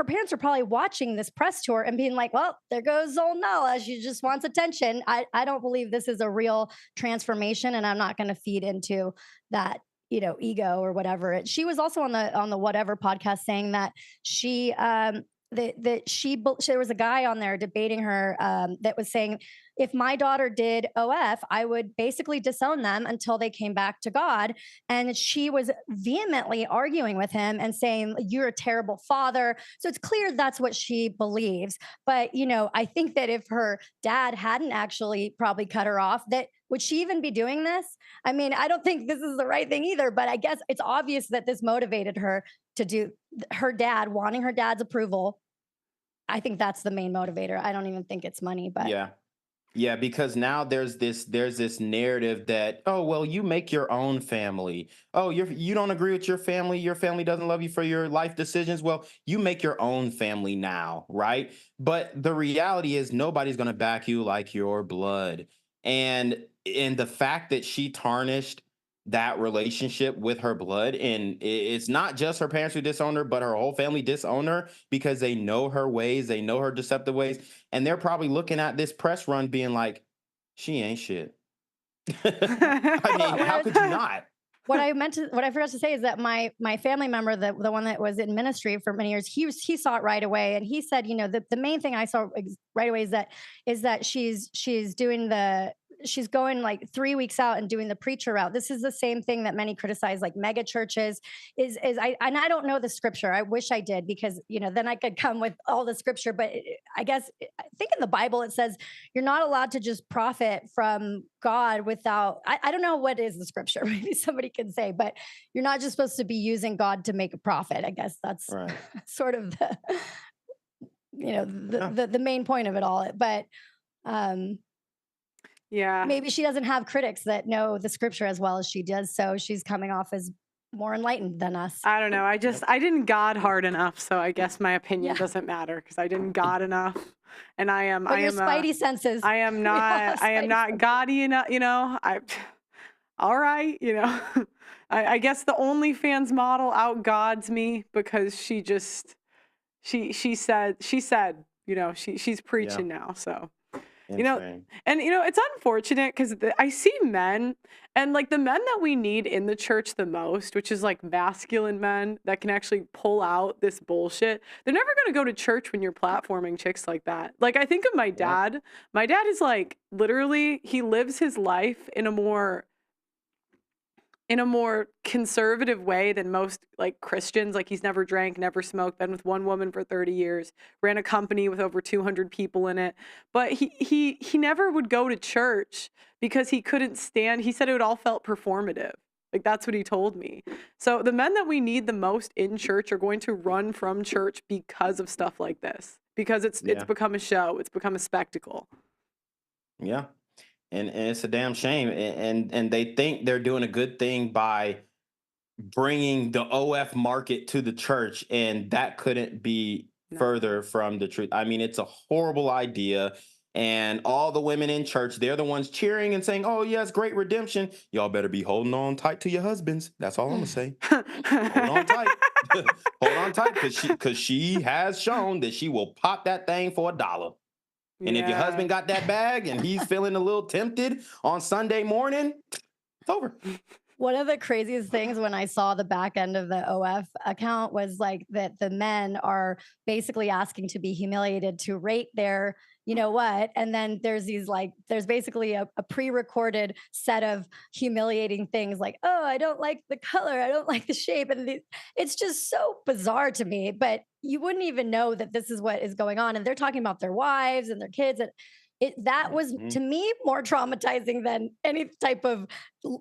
parents are probably watching this press tour and being like, well, there goes old Nala. She just wants attention. I don't believe this is a real transformation, and I'm not going to feed into that, ego or whatever. She was also on the whatever podcast saying that she there was a guy on there debating her that was saying if my daughter did OF, I would basically disown them until they came back to God. And she was vehemently arguing with him and saying, you're a terrible father. So it's clear that's what she believes. But, you know, I think that if her dad hadn't actually probably cut her off, that would she even be doing this? I mean, I don't think this is the right thing either, but I guess it's obvious that this motivated her to do her dad, wanting her dad's approval. I think that's the main motivator. I don't even think it's money, but Yeah. Yeah, because now there's this narrative that, oh, well, you make your own family. Oh, you don't agree with your family doesn't love you for your life decisions. Well, you make your own family now, right? But the reality is nobody's going to back you like your blood. And the fact that she tarnished that relationship with her blood, and it's not just her parents who disowned her, but her whole family disowned her because they know her ways, they know her deceptive ways, and they're probably looking at this press run being like, she ain't shit. I mean, how could you not? what I forgot to say is that my family member, the one that was in ministry for many years, he saw it right away, and he said, you know, the main thing I saw right away is that she's going like 3 weeks out and doing the preacher route. This is the same thing that many criticize, like mega churches. I don't know the scripture. I wish I did, because you know then I could come with all the scripture. But I think in the Bible it says you're not allowed to just profit from God without. I don't know what is the scripture. Maybe somebody can say, but you're not just supposed to be using God to make a profit. I guess that's right. Sort of the main point of it all. But yeah, maybe she doesn't have critics that know the scripture as well as she does, so she's coming off as more enlightened than us. I don't know. I didn't God hard enough, so I guess my opinion doesn't matter because I didn't God enough, and I am. But your spidey senses. I am not gaudy enough. You know, all right. You know, I guess the OnlyFans model out gods me because she said you know she's preaching now, so. You know, and you know, it's unfortunate because I see men, and like the men that we need in the church the most, which is like masculine men that can actually pull out this bullshit. They're never going to go to church when you're platforming chicks like that. Like I think of my dad. Yeah. My dad is like literally he lives his life in a more conservative way than most like Christians. Like he's never drank, never smoked, been with one woman for 30 years, ran a company with over 200 people in it. But he never would go to church because he couldn't stand, he said it all felt performative. Like that's what he told me. So the men that we need the most in church are going to run from church because of stuff like this, because it's become a show. It's become a spectacle. Yeah. And it's a damn shame. And they think they're doing a good thing by bringing the OF market to the church. And that couldn't be further from the truth. I mean, it's a horrible idea. And all the women in church, they're the ones cheering and saying, oh, yes, great redemption. Y'all better be holding on tight to your husbands. That's all I'm going to say. Hold on tight. Hold on tight because she has shown that she will pop that thing for $1. And if your husband got that bag and he's feeling a little tempted on Sunday morning, it's over. One of the craziest things when I saw the back end of the OF account was like that the men are basically asking to be humiliated to rate their, you know what? And then there's basically a pre-recorded set of humiliating things like, oh, I don't like the color. I don't like the shape. And it's just so bizarre to me, but you wouldn't even know that this is what is going on. And they're talking about their wives and their kids. And that was to me more traumatizing than any type of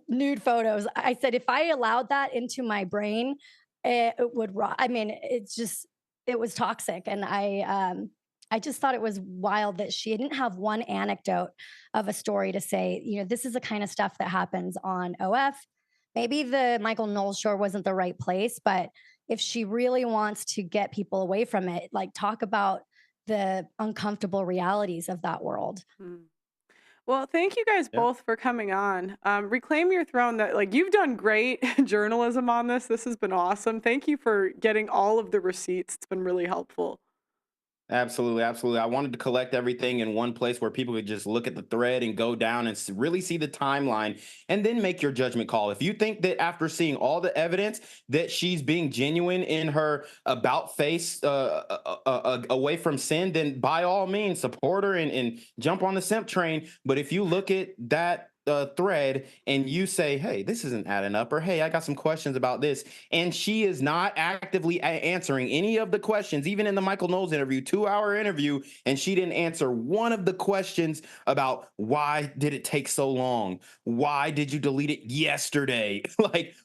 nude photos. I said, if I allowed that into my brain, it would rot. I mean, it was toxic. And I just thought it was wild that she didn't have one anecdote of a story to say, you know, this is the kind of stuff that happens on OF. Maybe the Michael Knowles show wasn't the right place, but if she really wants to get people away from it, like talk about the uncomfortable realities of that world. Well, thank you guys both for coming on. Reclaim your throne. That like you've done great journalism on this. This has been awesome. Thank you for getting all of the receipts. It's been really helpful. Absolutely, absolutely. I wanted to collect everything in one place where people could just look at the thread and go down and really see the timeline and then make your judgment call. If you think that after seeing all the evidence that she's being genuine in her about face away from sin, then by all means support her and jump on the simp train. But if you look at that thread and you say, hey, this isn't adding up, or hey, I got some questions about this, and she is not actively answering any of the questions, even in the Michael Knowles interview, 2-hour interview, and she didn't answer one of the questions about why did it take so long? Why did you delete it yesterday? Like,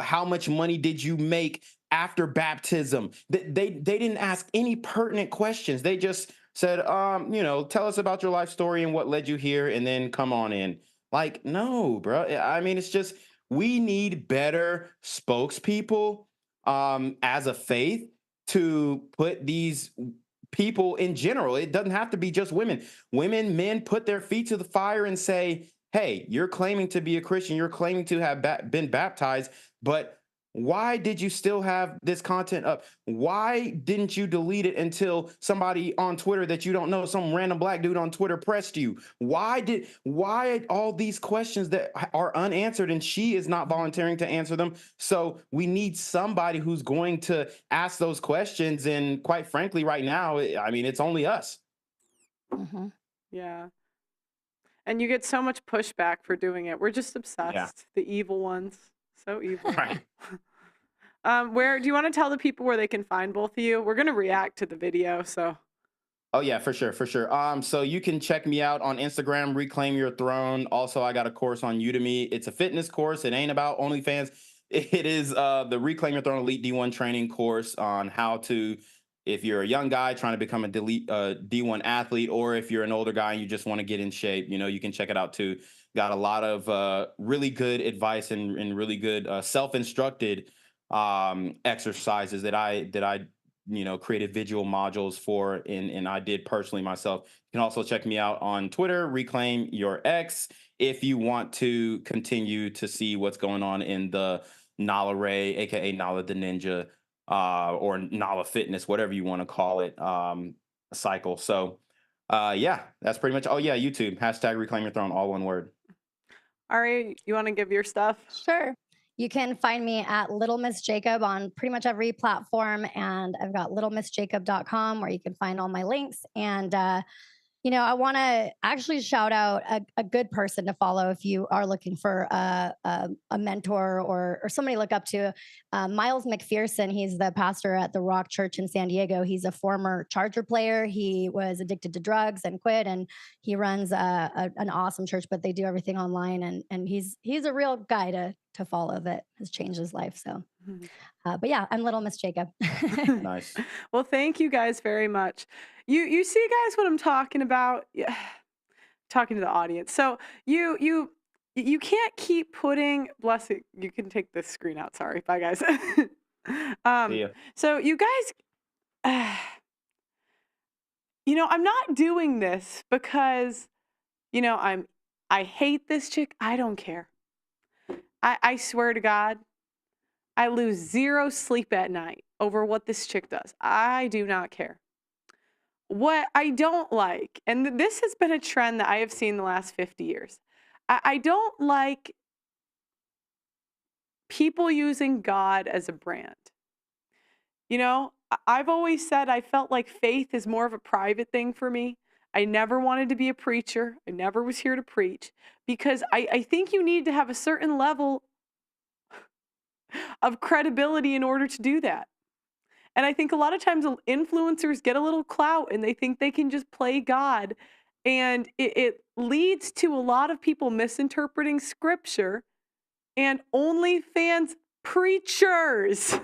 how much money did you make after baptism? They didn't ask any pertinent questions. They just said, tell us about your life story and what led you here, and then come on in. Like, no, bro. I mean, it's just, we need better spokespeople as a faith to put these people in general. It doesn't have to be just women. Women, men put their feet to the fire and say, hey, you're claiming to be a Christian, you're claiming to have been baptized, but why did you still have this content up? Why didn't you delete it until somebody on Twitter that you don't know, some random black dude on Twitter pressed you? Why all these questions that are unanswered and she is not volunteering to answer them? So we need somebody who's going to ask those questions. And quite frankly, right now, I mean, it's only us. Mm-hmm. Yeah. And you get so much pushback for doing it. We're just obsessed. Yeah. The evil ones. So evil. Right. Where do you want to tell the people where they can find both of you? We're gonna react to the video, so. Oh yeah, for sure, for sure. So you can check me out on Instagram, Reclaim Your Throne. Also, I got a course on Udemy. It's a fitness course. It ain't about OnlyFans. It is the Reclaim Your Throne Elite D1 training course on how to, if you're a young guy trying to become a D1 athlete, or if you're an older guy and you just want to get in shape, you can check it out too. Got a lot of really good advice and really good self-instructed exercises that I created visual modules for, and I did personally myself. You can also check me out on Twitter, Reclaim Your X, if you want to continue to see what's going on in the Nala Ray, aka Nala the Ninja, or Nala Fitness, whatever you want to call it, cycle. So yeah, that's pretty much. Oh yeah, YouTube, hashtag Reclaim Your Throne, all one word. Ari, you want to give your stuff? Sure. You can find me at Little Miss Jacob on pretty much every platform. And I've got littlemissjacob.com where you can find all my links. And, I want to actually shout out a good person to follow if you are looking for a mentor or somebody to look up to. Miles McPherson, he's the pastor at the Rock Church in San Diego. He's a former Charger player. He was addicted to drugs and quit, and he runs an awesome church, but they do everything online. And he's a real guy to follow that has changed his life. So, but yeah, I'm Little Miss Jacob. Nice. Well, thank you guys very much. You see, guys, what I'm talking about? Yeah. Talking to the audience. So you can't keep putting, bless it. You can take this screen out. Sorry. Bye, guys. See ya. So you guys, I'm not doing this because, I hate this chick. I don't care. I swear to God, I lose zero sleep at night over what this chick does. I do not care. What I don't like, and this has been a trend that I have seen the last 50 years. I don't like people using God as a brand. I've always said I felt like faith is more of a private thing for me. I never wanted to be a preacher. I never was here to preach because I think you need to have a certain level of credibility in order to do that. And I think a lot of times influencers get a little clout and they think they can just play God. And it leads to a lot of people misinterpreting scripture and OnlyFans preachers.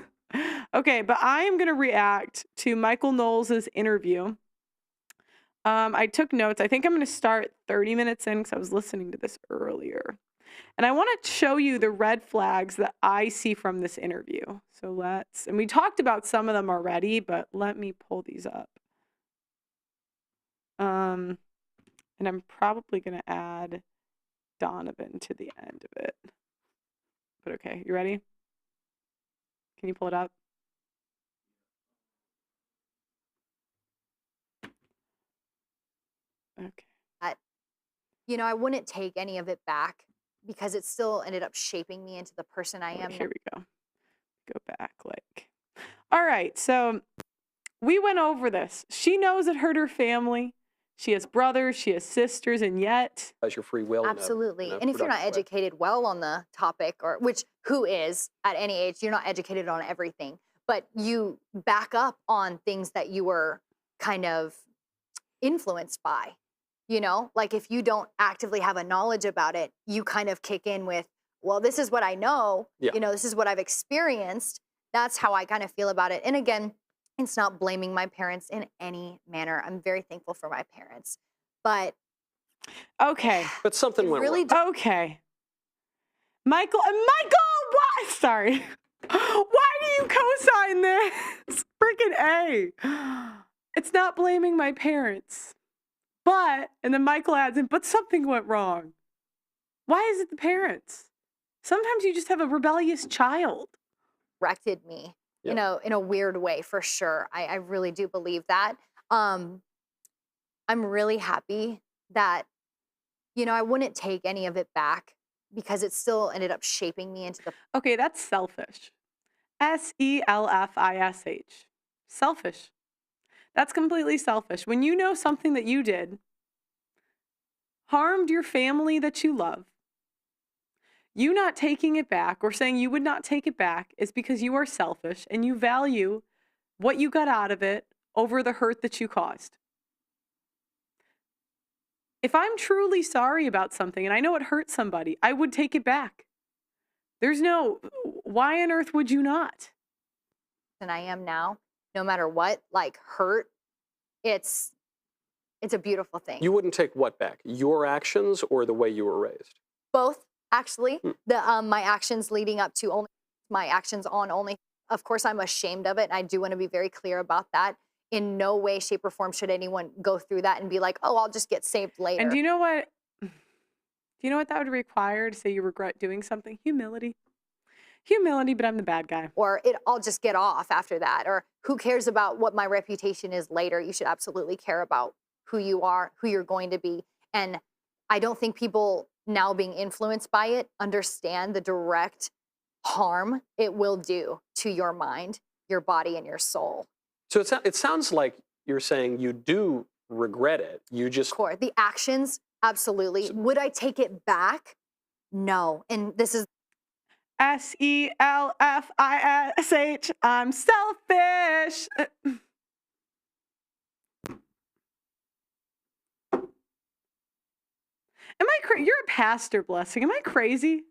Okay, but I am going to react to Michael Knowles' interview. I took notes. I think I'm going to start 30 minutes in because I was listening to this earlier. And I want to show you the red flags that I see from this interview. So and we talked about some of them already, but let me pull these up. And I'm probably going to add Donovan to the end of it. But okay, you ready? Can you pull it up? Okay. I wouldn't take any of it back because it still ended up shaping me into the person I am now. Here we go. Go back. All right. So we went over this. She knows it hurt her family. She has brothers, she has sisters, and yet. As your free will. Absolutely. And if you're not educated well on the topic, or who is at any age, you're not educated on everything, but you back up on things that you were kind of influenced by. Like if you don't actively have a knowledge about it, you kind of kick in with, well, this is what I know, this is what I've experienced. That's how I kind of feel about it. And again, it's not blaming my parents in any manner. I'm very thankful for my parents, but. Okay. But something went really wrong. Okay. Michael, why? Sorry. Why do you co-sign this? Freaking A. It's not blaming my parents. But, and then Michael adds in, but something went wrong. Why is it the parents? Sometimes you just have a rebellious child. Directed me, in a weird way, for sure. I really do believe that. I'm really happy that, I wouldn't take any of it back because it still ended up shaping me into the. Okay, that's selfish. selfish. Selfish. That's completely selfish. When you know something that you did harmed your family that you love, you not taking it back or saying you would not take it back is because you are selfish and you value what you got out of it over the hurt that you caused. If I'm truly sorry about something and I know it hurt somebody, I would take it back. Why on earth would you not? And I am now, no matter what, like hurt, it's a beautiful thing. You wouldn't take what back? Your actions or the way you were raised? Both, actually. My actions leading up to only my actions on only. Of course, I'm ashamed of it. And I do want to be very clear about that. In no way, shape, or form should anyone go through that and be like, oh, I'll just get saved later. And do you know what? Do you know what that would require to say you regret doing something? Humility. Humility, but I'm the bad guy. Or I'll just get off after that. Or who cares about what my reputation is later? You should absolutely care about who you are, who you're going to be. And I don't think people now being influenced by it understand the direct harm it will do to your mind, your body, and your soul. So it sounds like you're saying you do regret it. You just. The actions, absolutely. Would I take it back? No. And this is. selfish. I'm selfish. You're a pastor, Blessing. Am I crazy?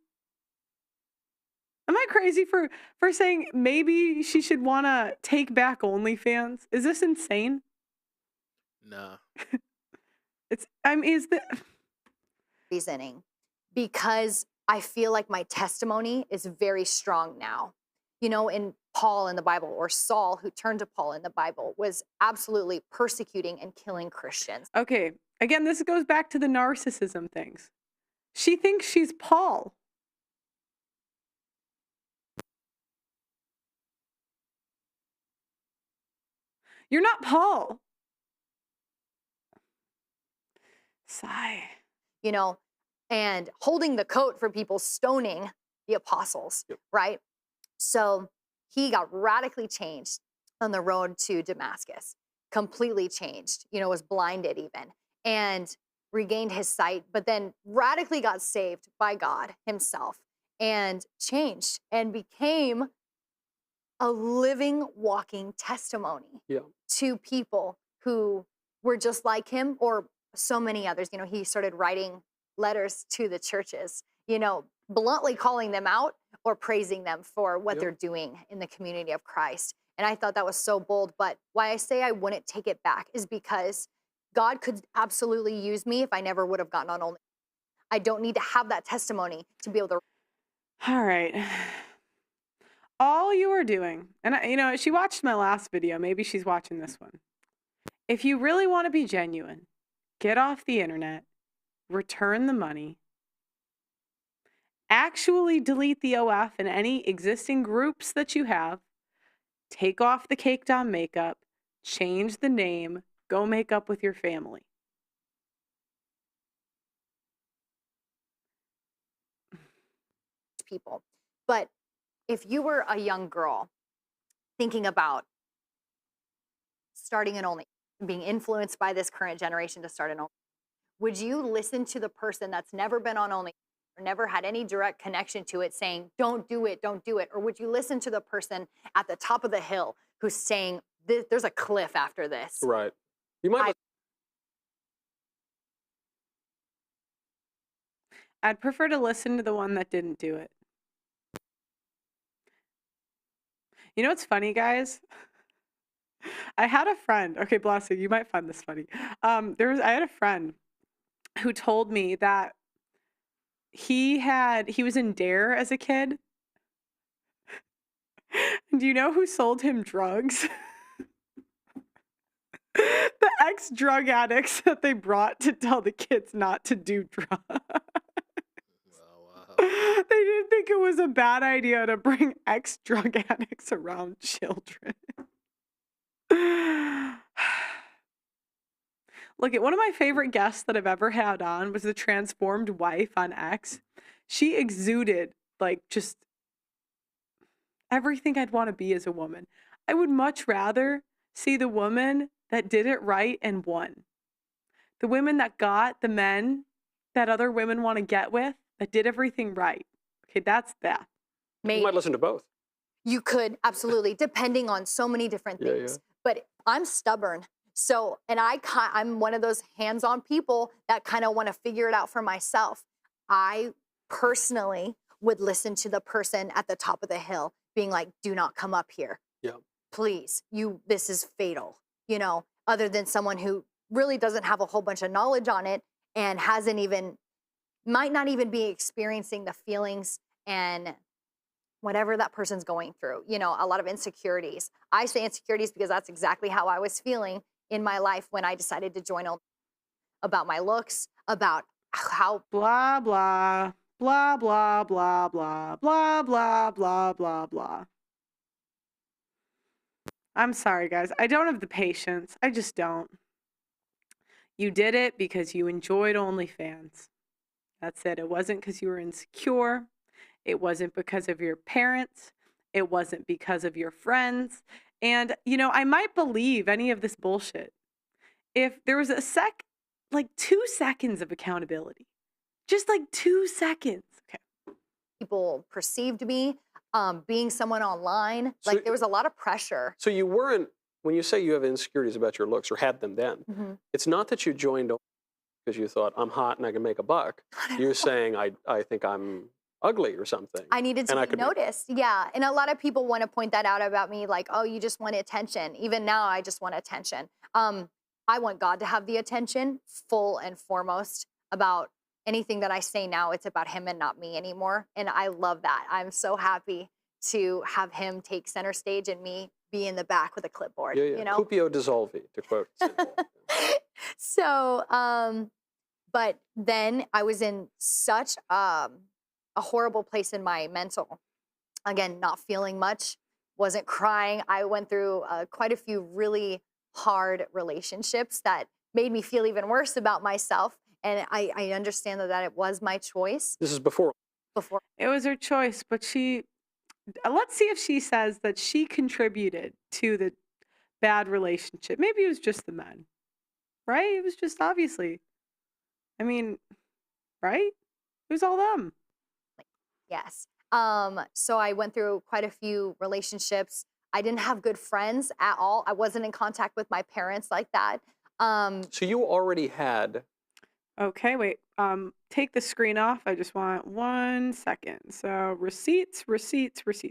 Am I crazy for saying maybe she should want to take back OnlyFans? Is this insane? No. Is the reasoning because I feel like my testimony is very strong now. In Paul in the Bible, or Saul, who turned to Paul in the Bible, was absolutely persecuting and killing Christians. Okay. Again, this goes back to the narcissism things. She thinks she's Paul. You're not Paul. Sigh. And holding the coat for people stoning the apostles, right? So he got radically changed on the road to Damascus, completely changed, was blinded even, and regained his sight, but then radically got saved by God himself and changed and became a living, walking testimony to people who were just like him, or so many others. He started writing letters to the churches, bluntly calling them out or praising them for what they're doing in the community of Christ. And I thought that was so bold. But why I say I wouldn't take it back is because God could absolutely use me if I never would have gotten on Only. I don't need to have that testimony to be able to. All right. All you are doing, and she watched my last video. Maybe she's watching this one. If you really want to be genuine, get off the internet, return the money, actually delete the OF and any existing groups that you have, take off the caked on makeup, change the name, go make up with your family. people. But if you were a young girl thinking about starting an Only, being influenced by this current generation to start an Only, would you listen to the person that's never been on Only or never had any direct connection to it saying, don't do it, don't do it? Or would you listen to the person at the top of the hill who's saying, there's a cliff after this? Right. You might. I'd prefer to listen to the one that didn't do it. You know what's funny, guys? I had a friend. Okay, Blessing, you might find this funny. I had a friend who told me that he was in Dare as a kid. Do you know who sold him drugs? The ex-drug addicts that they brought to tell the kids not to do drugs. They didn't think it was a bad idea to bring ex-drug addicts around children. Look, at one of my favorite guests that I've ever had on was the transformed wife on X. She exuded like just everything I'd want to be as a woman. I would much rather see the woman that did it right and won. The women that got the men that other women want to get with, that did everything right. Okay, that's that. You might listen to both. You could, absolutely, depending on so many different things. Yeah. But I'm stubborn. So, and I'm one of those hands-on people that kind of want to figure it out for myself. I personally would listen to the person at the top of the hill being like, do not come up here. Yeah. Please, this is fatal. You know, other than someone who really doesn't have a whole bunch of knowledge on it and might not even be experiencing the feelings and whatever that person's going through, you know, a lot of insecurities. I say insecurities because that's exactly how I was feeling in my life when I decided to join about my looks, about how blah, blah, blah, blah, blah, blah, blah, blah, blah, blah, blah. I'm sorry, guys. I don't have the patience. I just don't. You did it because you enjoyed OnlyFans. That's it. It wasn't because you were insecure. It wasn't because of your parents. It wasn't because of your friends. And, you know, I might believe any of this bullshit if there was like 2 seconds of accountability. Just like 2 seconds. Okay. People perceived me, being someone online. So, like there was a lot of pressure. So you weren't, when you say you have insecurities about your looks or had them then, it's not that you joined because you thought, I'm hot and I can make a buck. You're saying, I think I'm ugly or something. I needed to be noticed. Yeah. And a lot of people want to point that out about me, like, oh, you just want attention. Even now, I just want attention. I want God to have the attention, full and foremost. About anything that I say now, it's about him and not me anymore. And I love that. I'm so happy to have him take center stage and me be in the back with a clipboard. Yeah, yeah. You know? Cupio dissolvi, to quote. So, but then I was in such a horrible place in my mental. Again, not feeling much, wasn't crying. I went through quite a few really hard relationships that made me feel even worse about myself. And I understand that it was my choice. This is before. It was her choice, but let's see if she says that she contributed to the bad relationship. Maybe it was just the men, right? It was just obviously, I mean, right? It was all them. Yes. So I went through quite a few relationships. I didn't have good friends at all. I wasn't in contact with my parents like that. So you already had. Okay, wait. Take the screen off. I just want 1 second. So receipts.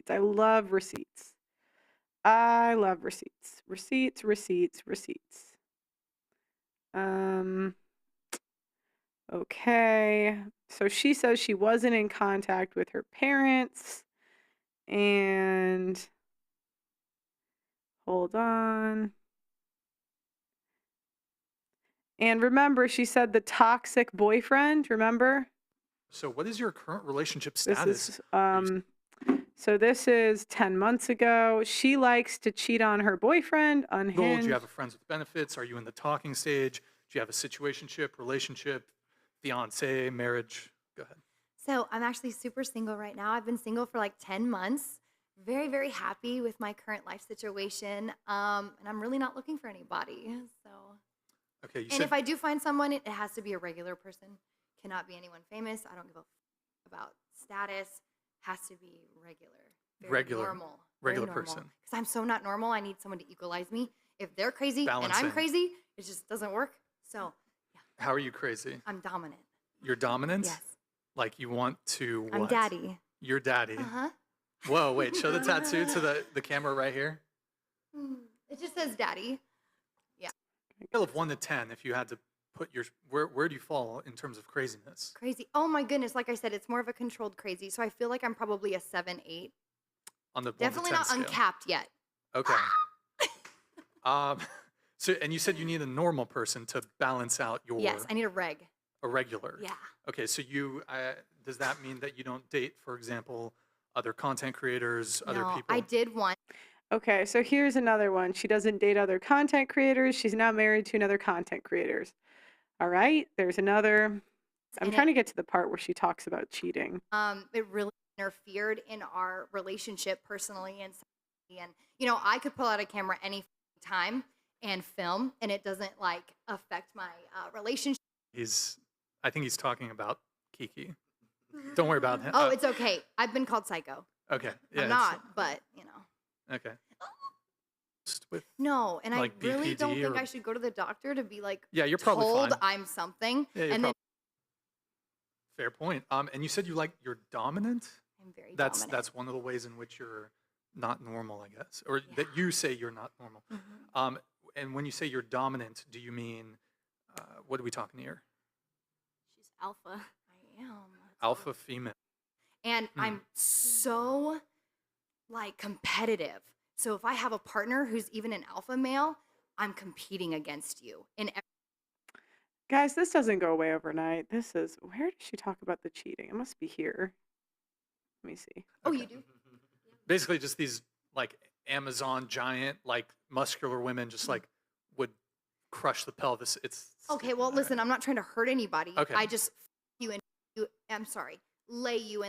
I love receipts. Receipts. Okay. So she says she wasn't in contact with her parents. And hold on. And remember, she said the toxic boyfriend, remember? So what is your current relationship This status? is, so this is 10 months ago. She likes to cheat on her boyfriend, Goal, unhinged. do you have a friends with benefits? Are you in the talking stage? Do you have a situationship, relationship, fiance, marriage? Go ahead. So I'm actually super single right now. I've been single for like 10 months. Very, very happy with my current life situation. And I'm really not looking for anybody. So, Okay, you and said if I do find someone, it has to be a regular person. Cannot be anyone famous. I don't give a about status. Has to be regular. Very Regular. normal. Regular person. Because I'm so not normal. I need someone to equalize me. If they're crazy and Balancing. I'm crazy, it just doesn't work. So how are you crazy? I'm dominant. You're dominant? Yes. Like you want to what? I'm daddy. You're daddy. Uh-huh. Whoa, wait, show the tattoo to the camera right here. It just says daddy. Yeah. Scale of 1 to 10, if you had to put your, where do you fall in terms of craziness? Crazy. Oh my goodness. Like I said, it's more of a controlled crazy. So I feel like I'm probably a 7, 8. On the 1 to Definitely 10 not scale. uncapped yet. Okay. So, and you said you need a normal person to balance out your Yes, I need a regular. Yeah. Okay, so you does that mean that you don't date, for example, other content creators, other No, people? I did one. Okay, so here's another one. She doesn't date other content creators. She's now married to another content creators. All right, there's another. I'm And trying to get to the part where she talks about cheating. It really interfered in our relationship personally and you know, I could pull out a camera any time and film and it doesn't like affect my relationship. I think he's talking about Kiki. Don't worry about him. Oh, it's okay. I've been called psycho. Okay. Yeah, I'm not, but you know. Okay. Just with, No, and like, I really don't BPD think or- I should go to the doctor to be like Yeah, you're probably told fine. I'm something. Yeah, you're and then fair point. And you said you're dominant? I'm very That's dominant. one of the ways in which you're not normal, I guess, or that you say you're not normal. Mhm. And when you say you're dominant, do you mean what are we talking here? She's alpha. I am. Alpha female. And I'm so like competitive. So if I have a partner who's even an alpha male, I'm competing against you. And Guys, this doesn't go away overnight. This is, where does she talk about the cheating? It must be here. Let me see. oh, you do? Basically, just these like Amazon giant, like muscular women, just like would crush the pelvis. It's Okay, well, listen, I'm not trying to hurt anybody. Okay. I just you and you. I'm sorry, lay you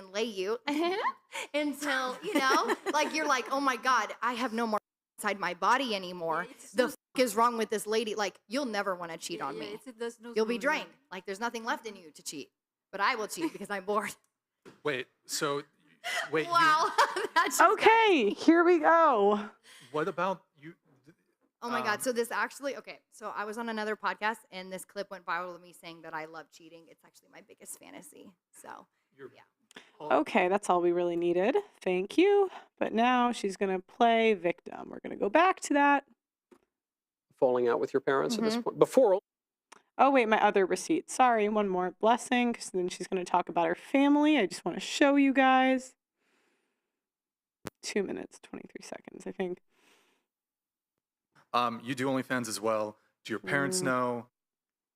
until you know, like you're like, oh my god, I have no more inside my body anymore. The is wrong with this lady? Like, you'll never want to cheat on me. You'll be drained. Like, there's nothing left in you to cheat. But I will cheat because I'm bored. Wait. So wait. Wow, that's just Okay, here we go. What about you? Oh my God. So this actually, okay. So I was on another podcast and this clip went viral of me saying that I love cheating. It's actually my biggest fantasy. So, yeah. Okay, that's all we really needed. Thank you. But now she's going to play victim. We're going to go back to that. Falling out with your parents at this Mhm. point? Before, Oh, wait, my other receipt. Sorry, one more blessing, because then she's going to talk about her family. I just want to show you guys. 2 minutes, 23 seconds, I think. You do OnlyFans as well. Do your parents know?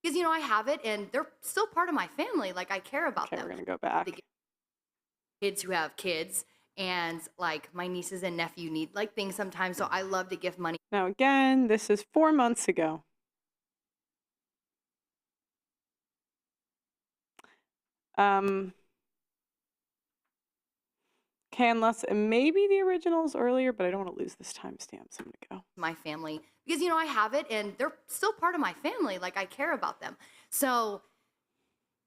Because, you know, I have it and they're still part of my family. Like, I care about Okay, them. we're going to go back. Kids who have kids and like my nieces and nephew need like things sometimes. So I love to give money. Now, again, this is 4 months ago. Okay, unless maybe the original's earlier, but I don't want to lose this timestamp, so I'm going to go. My family because you know I have it and they're still part of my family. Like I care about them. So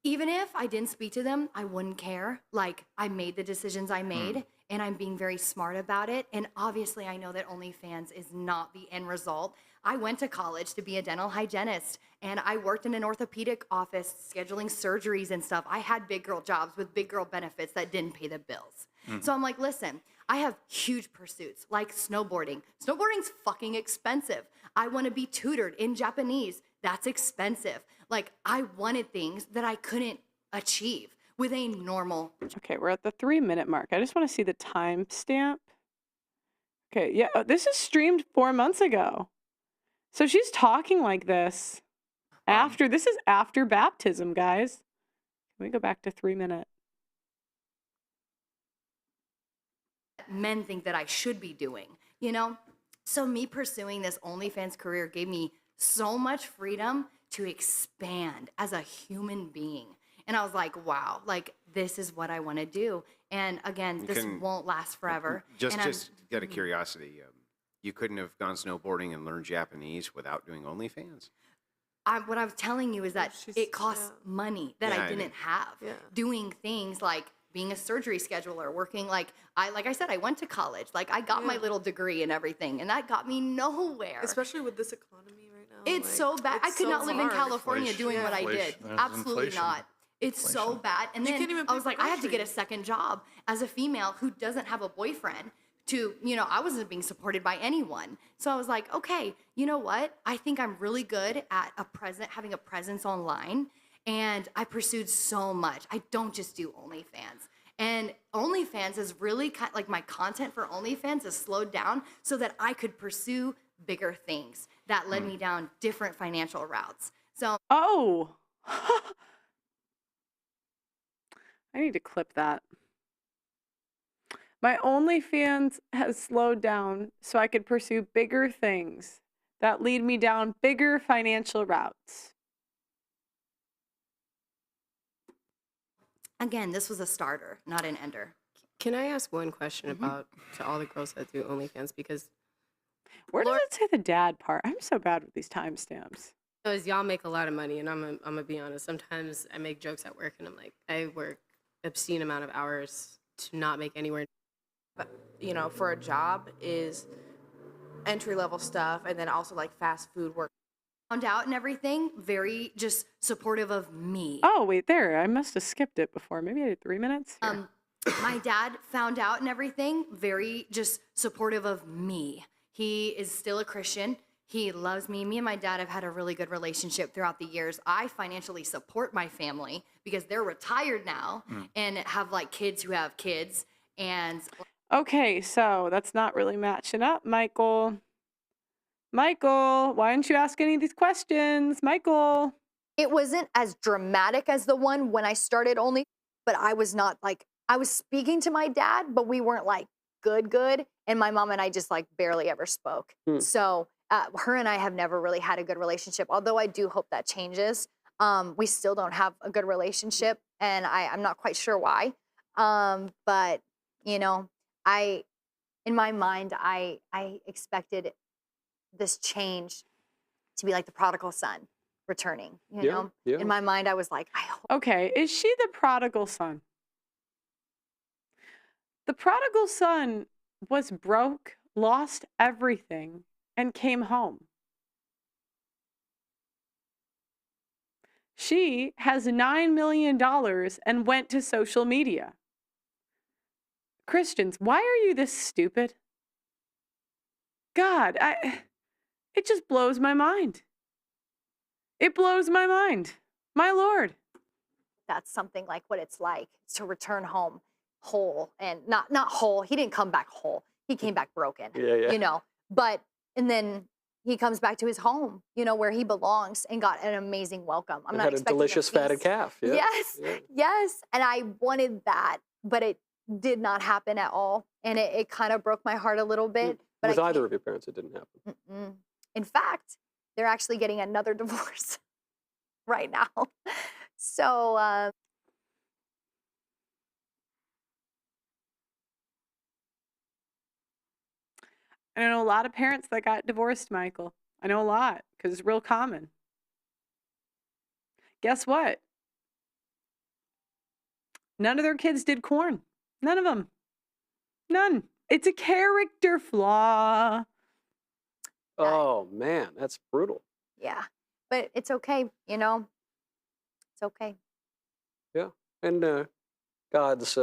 even if I didn't speak to them, I wouldn't care. Like I made the decisions I made and I'm being very smart about it. And obviously I know that OnlyFans is not the end result. I went to college to be a dental hygienist and I worked in an orthopedic office scheduling surgeries and stuff. I had big girl jobs with big girl benefits that didn't pay the bills. So I'm like, listen, I have huge pursuits like snowboarding. Snowboarding's fucking expensive. I want to be tutored in Japanese. That's expensive. Like I wanted things that I couldn't achieve with a normal. Okay, we're at the 3-minute mark. I just want to see the timestamp. Okay, yeah, this is streamed 4 months ago. So she's talking like this after, this is after baptism, guys. Can we go back to 3 minutes? Men think that I should be doing, you know? So me pursuing this OnlyFans career gave me so much freedom to expand as a human being. And I was like, wow, like this is what I want to do. And again, this won't last forever. Just out of curiosity, you couldn't have gone snowboarding and learned Japanese without doing OnlyFans? What I was telling you is that it costs money that I didn't have. Doing things like being a surgery scheduler, working like I said, I went to college. Like I got my little degree and everything, and that got me nowhere. Especially with this economy right now. It's so bad. I could not live in California doing what I did. Absolutely not. It's so bad. And then I was like, I have to get a second job as a female who doesn't have a boyfriend. I wasn't being supported by anyone. So I was like, okay, you know what? I think I'm really good at having a presence online. And I pursued so much. I don't just do OnlyFans. And OnlyFans is really like my content for OnlyFans is slowed down so that I could pursue bigger things that led me down different financial routes. So. Oh. I need to clip that. My OnlyFans has slowed down so I could pursue bigger things that lead me down bigger financial routes. Again, this was a starter, not an ender. Can I ask one question about to all the girls that do OnlyFans? Because where does it say the dad part? I'm so bad with these timestamps. Because y'all make a lot of money, and I'm gonna be honest. Sometimes I make jokes at work, and I'm like, I work obscene amount of hours to not make anywhere. But, for a job is entry-level stuff, and then also like fast food work. Found out and everything, very just supportive of me. Oh, wait, there. I must have skipped it before. Maybe I did 3 minutes. My dad found out and everything, very just supportive of me. He is still a Christian. He loves me. Me and my dad have had a really good relationship throughout the years. I financially support my family because they're retired now and have like kids who have kids. And okay, so that's not really matching up, Michael. Michael, why didn't you ask any of these questions? Michael. It wasn't as dramatic as the one when I started only, but I was not like, I was speaking to my dad, but we weren't like good. And my mom and I just like barely ever spoke. So her and I have never really had a good relationship, although I do hope that changes. We still don't have a good relationship, and I'm not quite sure why. But, in my mind, I expected this change to be like the prodigal son returning, you know? In my mind, I was like, I hope. Okay, is she the prodigal son? The prodigal son was broke, lost everything, and came home. She has $9 million and went to social media. Christians, why are you this stupid? God, it just blows my mind. It blows my mind. My Lord. That's something like what it's like to return home whole, and not whole. He didn't come back whole. He came back broken, but, and then he comes back to his home, where he belongs, and got an amazing welcome. I'm not had a expecting delicious fatted calf. Yeah. Yes. And I wanted that, but it did not happen at all. And it kind of broke my heart a little bit. But With either of your parents, it didn't happen. In fact, they're actually getting another divorce right now. So, I know a lot of parents that got divorced, Michael. I know a lot because it's real common. Guess what? None of their kids did corn. None of them. None. It's a character flaw. Oh, man, that's brutal. Yeah, but it's okay, It's okay. Yeah, and God's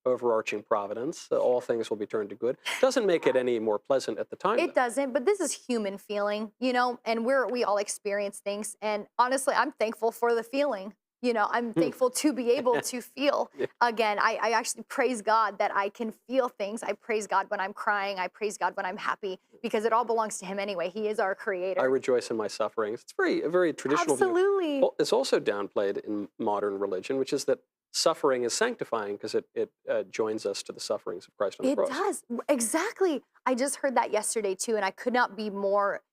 overarching providence, all things will be turned to good. Doesn't make it any more pleasant at the time. It doesn't, but this is human feeling, and we all experience things. And honestly, I'm thankful for the feeling. I'm thankful to be able to feel again. I actually praise God that I can feel things. I praise God when I'm crying. I praise God when I'm happy, because it all belongs to him anyway. He is our creator. I rejoice in my sufferings. It's a very traditional view. Absolutely. Well, it's also downplayed in modern religion, which is that suffering is sanctifying because it joins us to the sufferings of Christ on the cross. It does. Exactly. I just heard that yesterday too, and I could not be more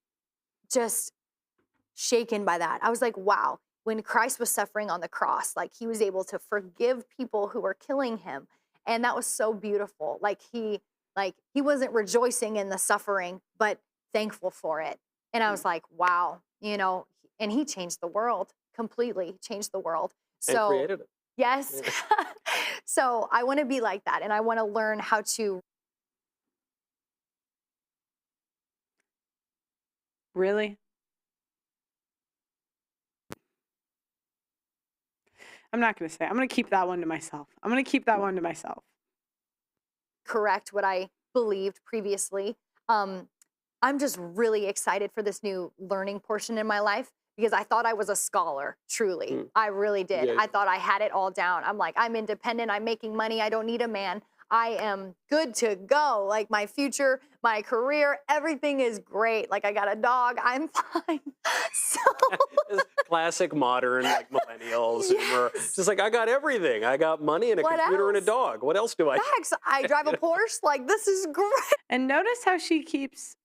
just shaken by that. I was like, wow. when Christ was suffering on the cross, like he was able to forgive people who were killing him. And that was so beautiful. Like he wasn't rejoicing in the suffering, but thankful for it. And I was like, wow, you know, and he changed the world, completely changed the world. And So created it. yes. Yeah. So I want to be like that. And I want to learn how to. Really? I'm not going to say. I'm going to keep that one to myself. I'm going to keep that one to myself. Correct what I believed previously. I'm just really excited for this new learning portion in my life because I thought I was a scholar, truly. I really did. Yeah. I thought I had it all down. I'm like, I'm independent. I'm making money. I don't need a man. I am good to go. Like my future, my career, everything is great. Like I got a dog. I'm fine. So Classic modern like millennial Zoomer. Just like I got everything. I got money and a What computer and a else? dog. What else do I? Facts. I drive a Porsche. Like this is great. And notice how she keeps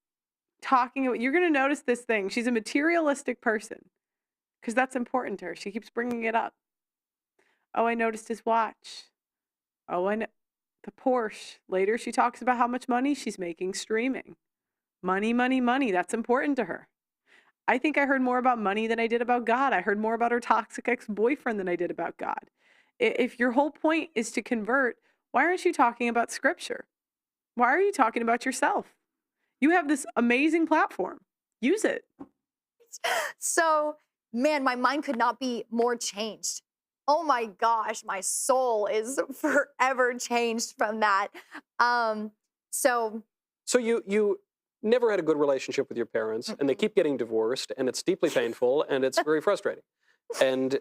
talking about, you're going to notice this thing. She's a materialistic person because that's important to her. She keeps bringing it up. Oh, I noticed his watch. Oh, I know the Porsche. Later, she talks about how much money she's making streaming. Money, money, money. That's important to her. I think I heard more about money than I did about God. I heard more about her toxic ex-boyfriend than I did about God. If your whole point is to convert, why aren't you talking about scripture? Why are you talking about yourself? You have this amazing platform. Use it. So, man, my mind could not be more changed. Oh my gosh, my soul is forever changed from that. So you never had a good relationship with your parents, and they keep getting divorced, and it's deeply painful, and it's very frustrating. And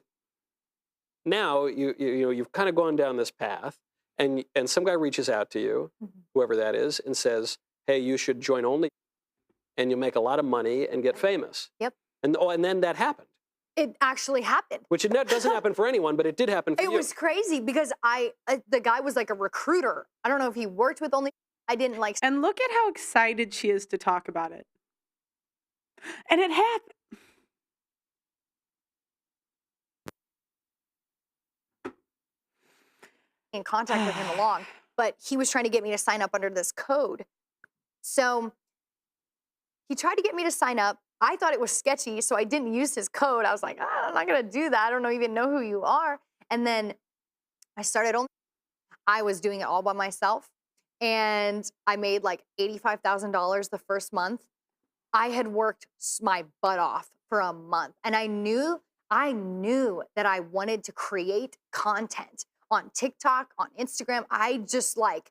now you've kind of gone down this path, and some guy reaches out to you, whoever that is, and says, "Hey, you should join Only, and you'll make a lot of money and get famous." Yep. And then that happened. It actually happened. Which it doesn't happen for anyone, but it did happen for you. It was crazy because the guy was like a recruiter. I don't know if he worked with Only. I didn't like. And look at how excited she is to talk about it. And it happened. In contact with him along, but he was trying to get me to sign up under this code. So he tried to get me to sign up. I thought it was sketchy, so I didn't use his code. I was like, I'm not gonna do that. I don't even know who you are. And then I started Only. I was doing it all by myself, and I made like $85,000 the first month. I had worked my butt off for a month, and I knew that I wanted to create content on TikTok, on Instagram. I just like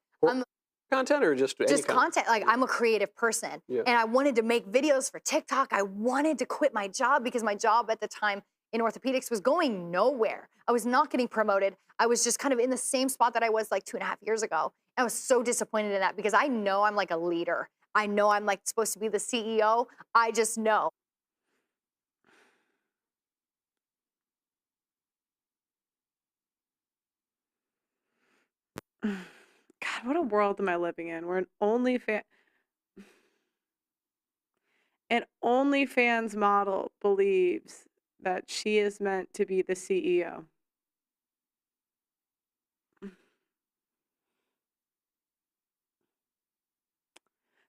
content or just any content. Like I'm a creative person, and I wanted to make videos for TikTok. I wanted to quit my job because my job at the time in orthopedics was going nowhere. I was not getting promoted. I was just kind of in the same spot that I was like 2.5 years ago. I was so disappointed in that because I know I'm like a leader. I know I'm like supposed to be the CEO. I just know. God, what a world am I living in? Where an OnlyFans model believes that she is meant to be the CEO.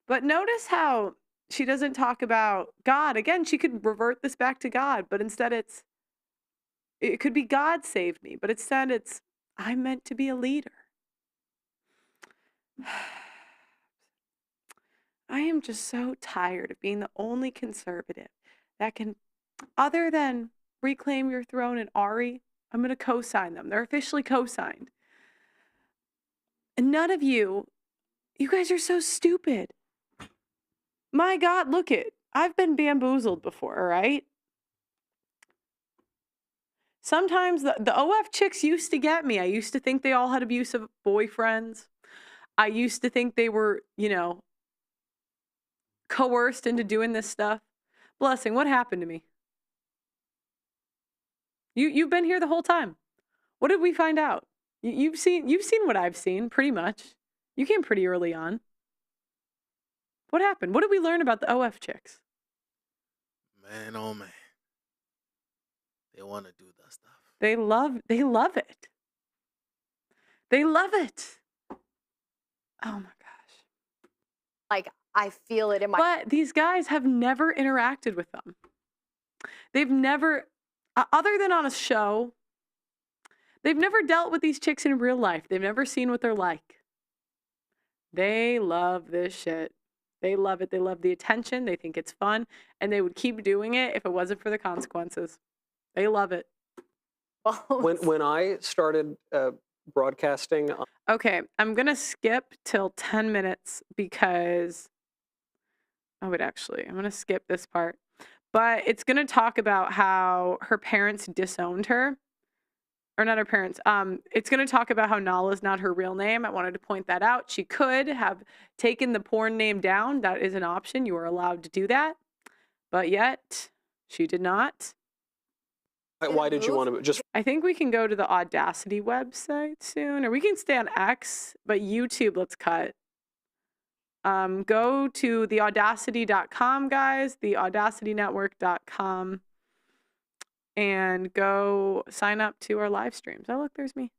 But notice how she doesn't talk about God. Again, she could revert this back to God, but instead it could be God saved me, but instead it's I'm meant to be a leader. I am just so tired of being the only conservative that can, other than Reclaim Your Throne and Ari, I'm going to co-sign them. They're officially co-signed. And none of you guys are so stupid. My God, look it. I've been bamboozled before, all right? Sometimes the OF chicks used to get me. I used to think they all had abusive boyfriends. I used to think they were, coerced into doing this stuff. Blessing, what happened to me? You've been here the whole time. What did we find out? You've seen what I've seen, pretty much. You came pretty early on. What happened? What did we learn about the OF chicks? Man, oh man. They want want to do that stuff. They love it. They love it. Oh my gosh. Like, I feel it in my. But these guys have never interacted with them. They've never, other than on a show, they've never dealt with these chicks in real life. They've never seen what they're like. They love this shit. They love it. They love the attention. They think it's fun. And they would keep doing it if it wasn't for the consequences. They love it. When I started broadcasting. Okay, I'm going to skip till 10 minutes because, I'm going to skip this part. But it's going to talk about how her parents disowned her. Or not her parents. It's going to talk about how Nala's not her real name. I wanted to point that out. She could have taken the porn name down. That is an option. You are allowed to do that. But yet, she did not. Why did you want to just? I think we can go to the Audacity website soon, or we can stay on X, but YouTube, let's cut. Go to theaudacity.com, guys, theaudacitynetwork.com, and go sign up to our live streams. Oh, look, there's me.